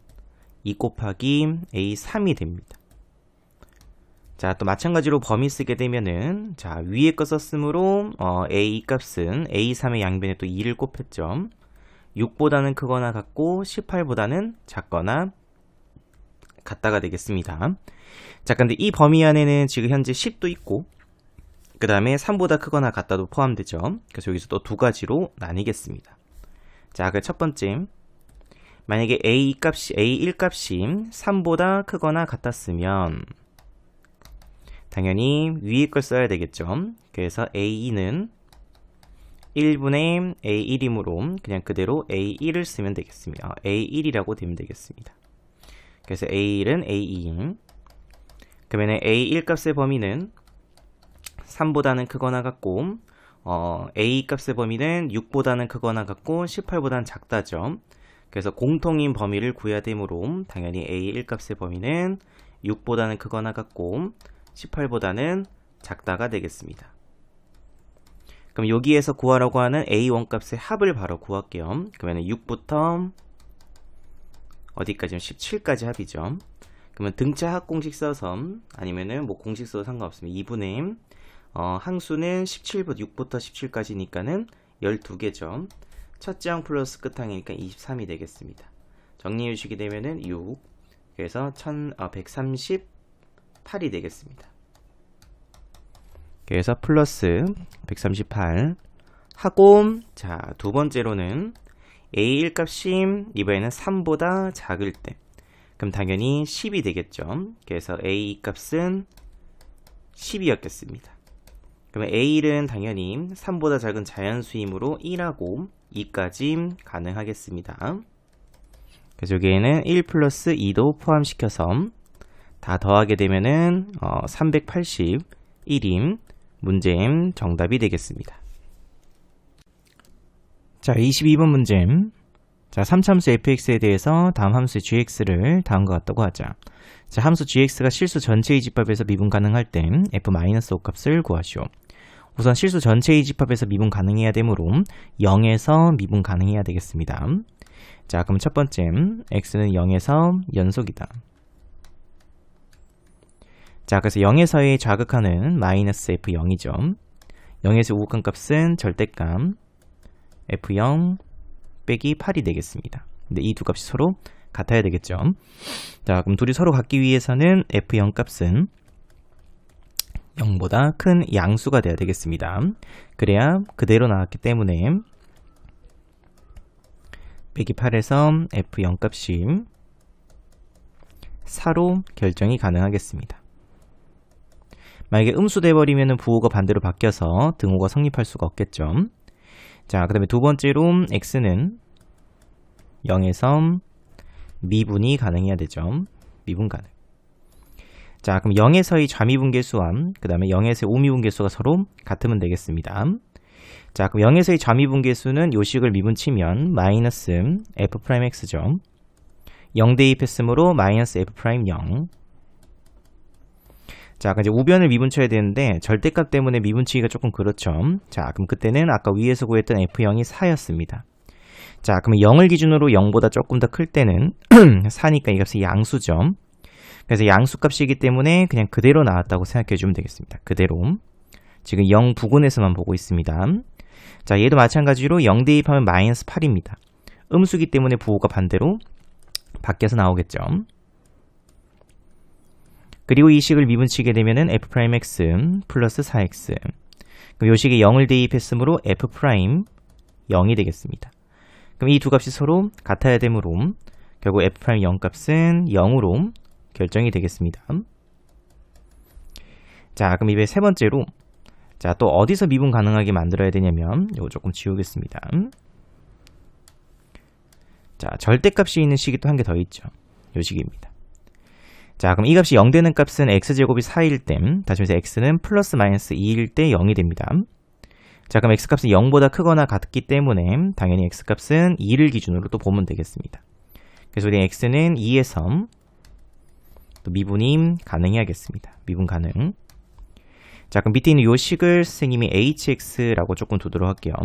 2 곱하기 a3이 됩니다. 자, 또 마찬가지로 범위 쓰게 되면은, 자, 위에 거 썼으므로, a2 값은 a3의 양변에 또 2를 곱했죠. 6보다는 크거나 같고, 18보다는 작거나 같다가 되겠습니다. 자, 근데 이 범위 안에는 지금 현재 10도 있고, 그 다음에 3보다 크거나 같다도 포함되죠. 그래서 여기서 또 두 가지로 나뉘겠습니다. 자, 그 첫 번째. 만약에 a1 값이 3보다 크거나 같았으면, 당연히 위에 걸 써야 되겠죠. 그래서 a2는 1분의 a1이므로 그냥 그대로 a1을 쓰면 되겠습니다. a1이라고 되면 되겠습니다. 그래서 a1은 a2. 그러면 a1 값의 범위는 3보다는 크거나 같고, a2 값의 범위는 6보다는 크거나 같고 18보다는 작다죠. 그래서 공통인 범위를 구해야 되므로 당연히 a1 값의 범위는 6보다는 크거나 같고 18보다는 작다가 되겠습니다. 그럼 여기에서 구하라고 하는 a1 값의 합을 바로 구할게요. 그러면 6부터 어디까지? 17까지 합이죠. 그러면 등차 합 공식 써서, 아니면은 뭐 공식 써도 상관없습니다. 2분의 항수는 6부터 17까지니까는 12개죠. 첫째 항 플러스 끝항이니까 23이 되겠습니다. 정리해 주시게 되면은 6, 그래서 138이 되겠습니다. 그래서 플러스 138 하고, 자, 두 번째로는 a1 값이 이번에는 3보다 작을 때, 그럼 당연히 10이 되겠죠. 그래서 a2 값은 10이었겠습니다. 그러면 a1은 당연히 3보다 작은 자연수이므로 1하고 2까지 가능하겠습니다. 그래서 여기에는 1 플러스 2도 포함시켜서 다 더하게 되면은 381인 문제임 정답이 되겠습니다. 자, 22번 문제임. 자, 3차함수 fx에 대해서 다음 함수의 gx를 다음과 같다고 하자. 자, 함수 gx가 실수 전체의 집합에서 미분 가능할 땐 f-5 값을 구하시오. 우선 실수 전체의 집합에서 미분 가능해야 되므로 0에서 미분 가능해야 되겠습니다. 자, 그럼 첫 번째 x는 0에서 연속이다. 자, 그래서 0에서의 좌극하는 마이너스 f0이죠. 0에서 우극한 값은 절대값 f0 빼기 8이 되겠습니다. 근데 이 두 값이 서로 같아야 되겠죠. 자, 그럼 둘이 서로 같기 위해서는 f0 값은 0보다 큰 양수가 돼야 되겠습니다. 그래야 그대로 나왔기 때문에 빼기 8에서 f0 값이 4로 결정이 가능하겠습니다. 만약에 음수 돼버리면 부호가 반대로 바뀌어서 등호가 성립할 수가 없겠죠. 자, 그 다음에 두 번째로 x는 0에서 미분이 가능해야 되죠. 미분 가능. 자, 그럼 0에서의 좌미분계수와 그 다음에 0에서의 우미분계수가 서로 같으면 되겠습니다. 자, 그럼 0에서의 좌미분계수는 요식을 미분치면 마이너스 f'x죠. 0 대입했으므로 마이너스 f'0. 자, 이제 우변을 미분쳐야 되는데 절대값 때문에 미분치기가 조금 그렇죠. 자, 그럼 그때는 아까 위에서 구했던 f0이 4였습니다. 자, 그러면 0을 기준으로 0보다 조금 더 클 때는 4니까 이 값이 양수죠. 그래서 양수값이기 때문에 그냥 그대로 나왔다고 생각해 주면 되겠습니다. 그대로. 지금 0 부근에서만 보고 있습니다. 자, 얘도 마찬가지로 0 대입하면 마이너스 8입니다. 음수기 때문에 부호가 반대로 바뀌어서 나오겠죠. 그리고 이 식을 미분치게 되면은 f'x 플러스 4x. 그럼 요 식에 0을 대입했으므로 f'0이 되겠습니다. 그럼 이 두 값이 서로 같아야 되므로 결국 f'0 값은 0으로 결정이 되겠습니다. 자, 그럼 이제 세 번째로, 자, 또 어디서 미분 가능하게 만들어야 되냐면 이거 조금 지우겠습니다. 자, 절대값이 있는 식이 또 한 개 더 있죠. 요 식입니다. 자, 그럼 이 값이 0 되는 값은 x제곱이 4일 땐, 다시 말해서 x는 플러스 마이너스 2일 때 0이 됩니다. 자, 그럼 x값은 0보다 크거나 같기 때문에 당연히 x값은 2를 기준으로 또 보면 되겠습니다. 그래서 우리 x는 2에서 또 미분이 가능해야겠습니다. 미분 가능. 자, 그럼 밑에 있는 요 식을 선생님이 hx라고 조금 두도록 할게요.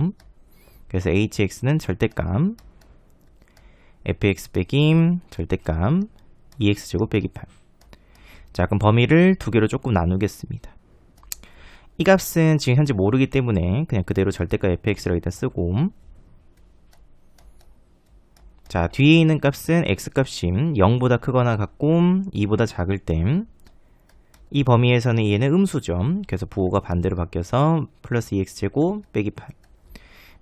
그래서 hx는 절대값 fx 빼기 절대값 2x제곱 빼기 8. 자, 그럼 범위를 두 개로 조금 나누겠습니다. 이 값은 지금 현재 모르기 때문에 그냥 그대로 절대값 fx라고 일단 쓰고, 자, 뒤에 있는 값은 x값이 0보다 크거나 같고 2보다 작을 때 이 범위에서는 얘는 음수죠. 그래서 부호가 반대로 바뀌어서 플러스 2x제곱 빼기 8.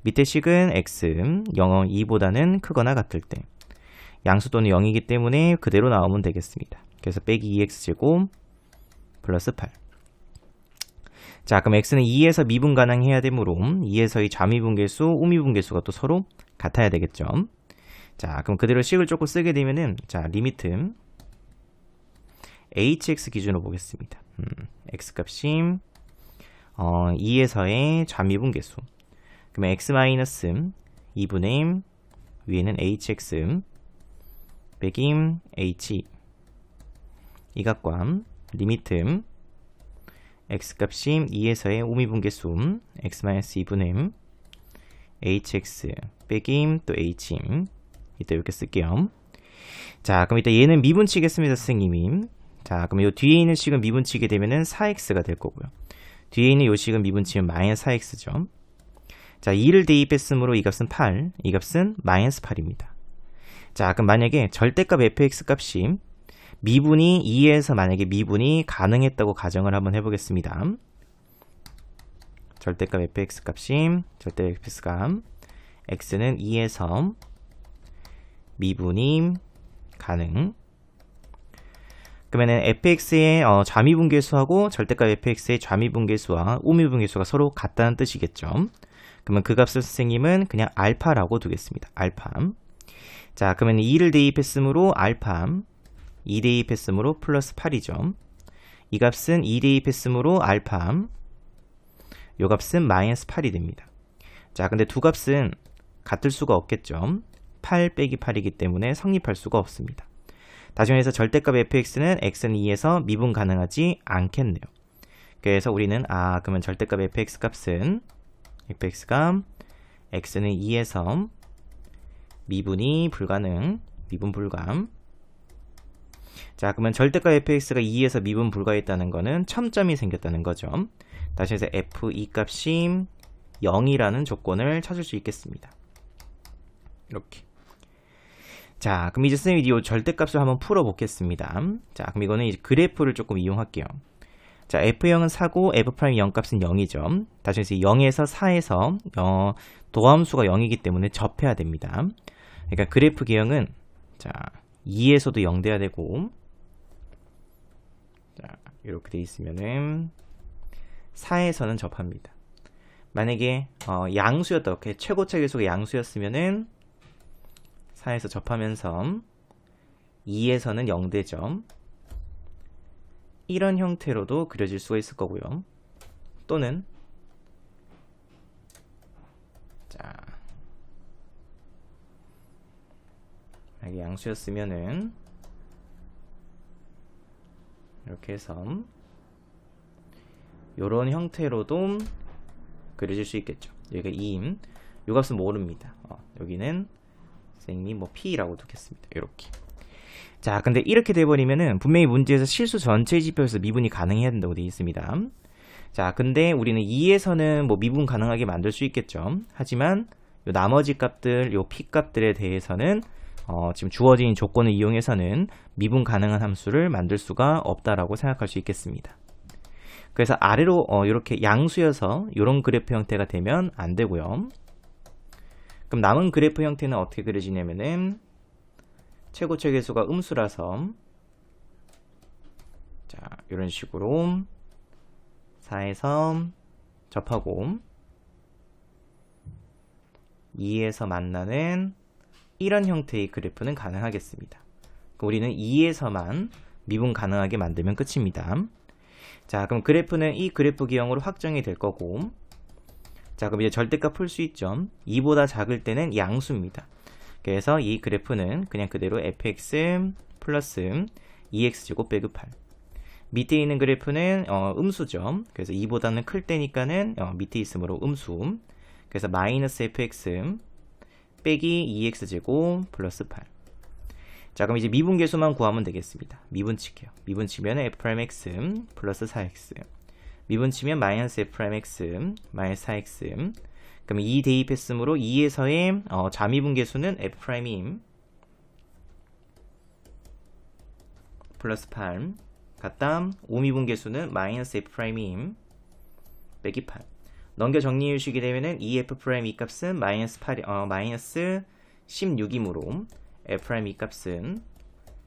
밑에 식은 x 2보다는 크거나 같을 때 양수 또는 0이기 때문에 그대로 나오면 되겠습니다. 그래서 빼기 2x제곱 플러스 8. 자, 그럼 x는 2에서 미분 가능해야 되므로 2에서의 좌미분계수, 우미분계수가 또 서로 같아야 되겠죠. 자, 그럼 그대로 식을 조금 쓰게 되면은, 자, 리미트 hx 기준으로 보겠습니다. x값이 2에서의 좌미분계수. 그러면 x 마이너스 2분의 위에는 hx 빼기 h 이 값과 리미트 x값이 2에서의 우미분계수 x 마이너스 2분의 hx 빼기 또 h 이따 이렇게 쓸게요. 자, 그럼 이따 얘는 미분치겠습니다, 선생님이. 자, 그럼 요 뒤에 있는 식은 미분치게 되면은 4x가 될 거고요. 뒤에 있는 요 식은 미분치면 마이너스 4x죠. 자, 2를 대입했으므로 이 값은 8, 이 값은 마이너스 8입니다. 자, 그럼 만약에 절대값 fx 값이 미분이 2에서 만약에 미분이 가능했다고 가정을 한번 해보겠습니다. 절대값 fx 값이 절대 fx 값 x는 2에서 미분이 가능. 그러면은 fx의 좌미분계수하고 절대값 fx의 좌미분계수와 우미분계수가 서로 같다는 뜻이겠죠. 그러면 그 값을 선생님은 그냥 알파라고 두겠습니다. 알파. 자, 그러면 2를 대입했으므로 알파, 2 대입했으므로 플러스 8이죠. 이 값은 2 대입했으므로 알파, 요 값은 마이너스 8이 됩니다. 자, 근데 두 값은 같을 수가 없겠죠. 8 빼기 8이기 때문에 성립할 수가 없습니다. 다시 말해서 절대값 fx는 x는 2에서 미분 가능하지 않겠네요. 그래서 우리는 그러면 절대값 fx 값은 fx가 x는 2에서 미분이 불가능, 미분 불감. 자, 그러면 절대값 fx가 2에서 미분 불가했다는 거는 첨점이 생겼다는 거죠. 다시 해서 f2 값이 0이라는 조건을 찾을 수 있겠습니다. 이렇게. 자, 그럼 이제 선생님이 이 절대값을 한번 풀어보겠습니다. 자, 그럼 이거는 이제 그래프를 조금 이용할게요. 자, f0은 4고 f'0 값은 0이죠. 다시 해서 0에서 4에서 도함수가 0이기 때문에 접해야 됩니다. 그러니까 그래프 기형은 자, 2에서도 0 돼야 되고, 자, 이렇게 돼 있으면은 4에서는 접합니다. 만약에 양수였다, 이렇게 최고차 계수가 양수였으면은 4에서 접하면서 2에서는 0 되죠. 이런 형태로도 그려질 수가 있을 거고요. 또는 자, 만약에 양수였으면은 이렇게 해서 이런 형태로도 그려질 수 있겠죠. 여기가 2임. 이 값은 모릅니다. 여기는 선생님이 뭐 P라고 두겠습니다. 이렇게. 자, 근데 이렇게 돼버리면은 분명히 문제에서 실수 전체 지표에서 미분이 가능해야 된다고 되어 있습니다. 자, 근데 우리는 2에서는 뭐 미분 가능하게 만들 수 있겠죠. 하지만 요 나머지 값들, 요 P 값들에 대해서는 지금 주어진 조건을 이용해서는 미분 가능한 함수를 만들 수가 없다라고 생각할 수 있겠습니다. 그래서 아래로 이렇게 양수여서 이런 그래프 형태가 되면 안 되고요. 그럼 남은 그래프 형태는 어떻게 그려지냐면은 최고차 계수가 음수라서 자, 이런 식으로 4에서 접하고 2에서 만나는 이런 형태의 그래프는 가능하겠습니다. 우리는 2에서만 미분 가능하게 만들면 끝입니다. 자, 그럼 그래프는 이 그래프 기형으로 확정이 될 거고, 자, 그럼 이제 절대값 풀 수 있죠. 2보다 작을 때는 양수입니다. 그래서 이 그래프는 그냥 그대로 fx 플러스 2x제곱 빼기 8. 밑에 있는 그래프는 음수죠. 그래서 2보다는 클 때니까는 밑에 있으므로 음수. 그래서 마이너스 fx 빼기 2x제곱 플러스 8. 자, 그럼 이제 미분계수만 구하면 되겠습니다. 미분치게요. 미분치면 f'x 플러스 4x. 미분치면 마이너스 f'x 마이너스 4x. 그럼 2 대입했으므로 2에서의 자미분계수는 f'임 플러스 8 같다. 5미분계수는 마이너스 f'임 빼기 8. 넘겨 정리해 주시게 되면은 2f' 이 값은 마이너스 16이므로 f' 이 값은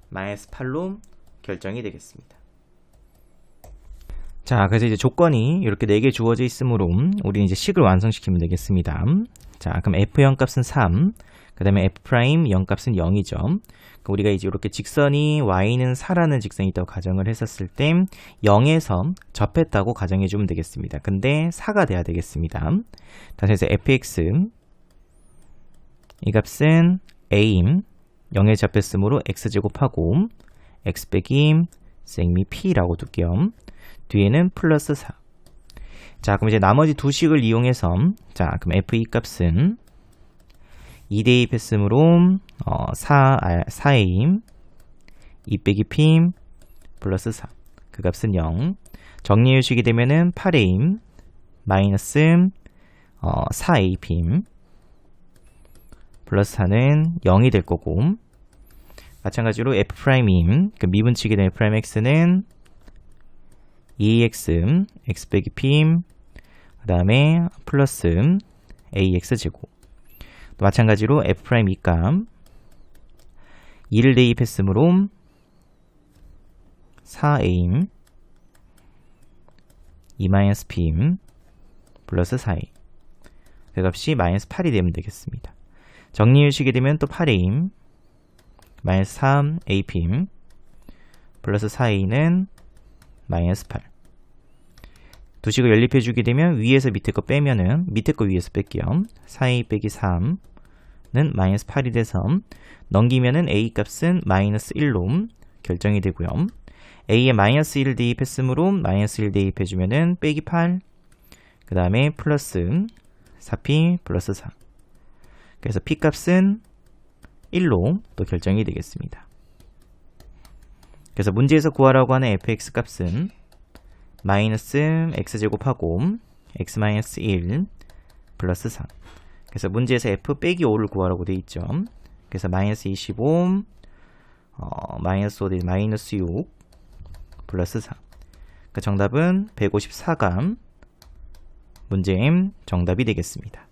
마이너스 8로 결정이 되겠습니다. 자, 그래서 이제 조건이 이렇게 4개 주어져 있으므로 우리는 이제 식을 완성시키면 되겠습니다. 자, 그럼 f0 값은 3, 그 다음에 f'0 값은 0이죠. 우리가 이제 이렇게 직선이 y는 4라는 직선이 있다고 가정을 했었을 때 0에서 접했다고 가정해주면 되겠습니다. 근데 4가 돼야 되겠습니다. 다시 해서 fx 이 값은 a임 0에 접했으므로 x제곱하고 x 빼기 생미 p라고 둘게요. 뒤에는 플러스 4. 자, 그럼 이제 나머지 두 식을 이용해서 자, 그럼 f2 값은 2 대입했으므로 4a 2 빼기 p 플러스 4. 그 값은 0. 정리해 주시게 되면은 8a 마이너스 4a 플러스 4는 0이 될 거고 마찬가지로 f'임 그 미분치게 된 f'x는 2ax x 빼기 p 그 다음에 플러스 ax 제곱 또 마찬가지로 f'이 값 2를 대입했으므로 4a 2-p 플러스 4a 그 값이 마이너스 8이 되면 되겠습니다. 정리해 주시게 되면 또 8a 마이너스 3a 플러스 4a는 마이너스 8. 두 식을 연립해 주게 되면 위에서 밑에 거 빼면은 밑에 거 위에서 뺄게요. 4a 빼기 3는 마이너스 8이 돼서 넘기면은 a 값은 마이너스 1로 결정이 되고요. a에 마이너스 1을 대입했으므로 마이너스 1 대입해 주면은 빼기 8 그 다음에 플러스 4p 플러스 4 그래서 p 값은 1로 또 결정이 되겠습니다. 그래서 문제에서 구하라고 하는 fx 값은 마이너스 x제곱하고 x 마이너스 1 플러스 4 그래서 문제에서 f 빼기 5를 구하라고 되어 있죠. 그래서 마이너스 25 마이너스 5 대 마이너스 6 플러스 4 그 정답은 154가 문제의 정답이 되겠습니다.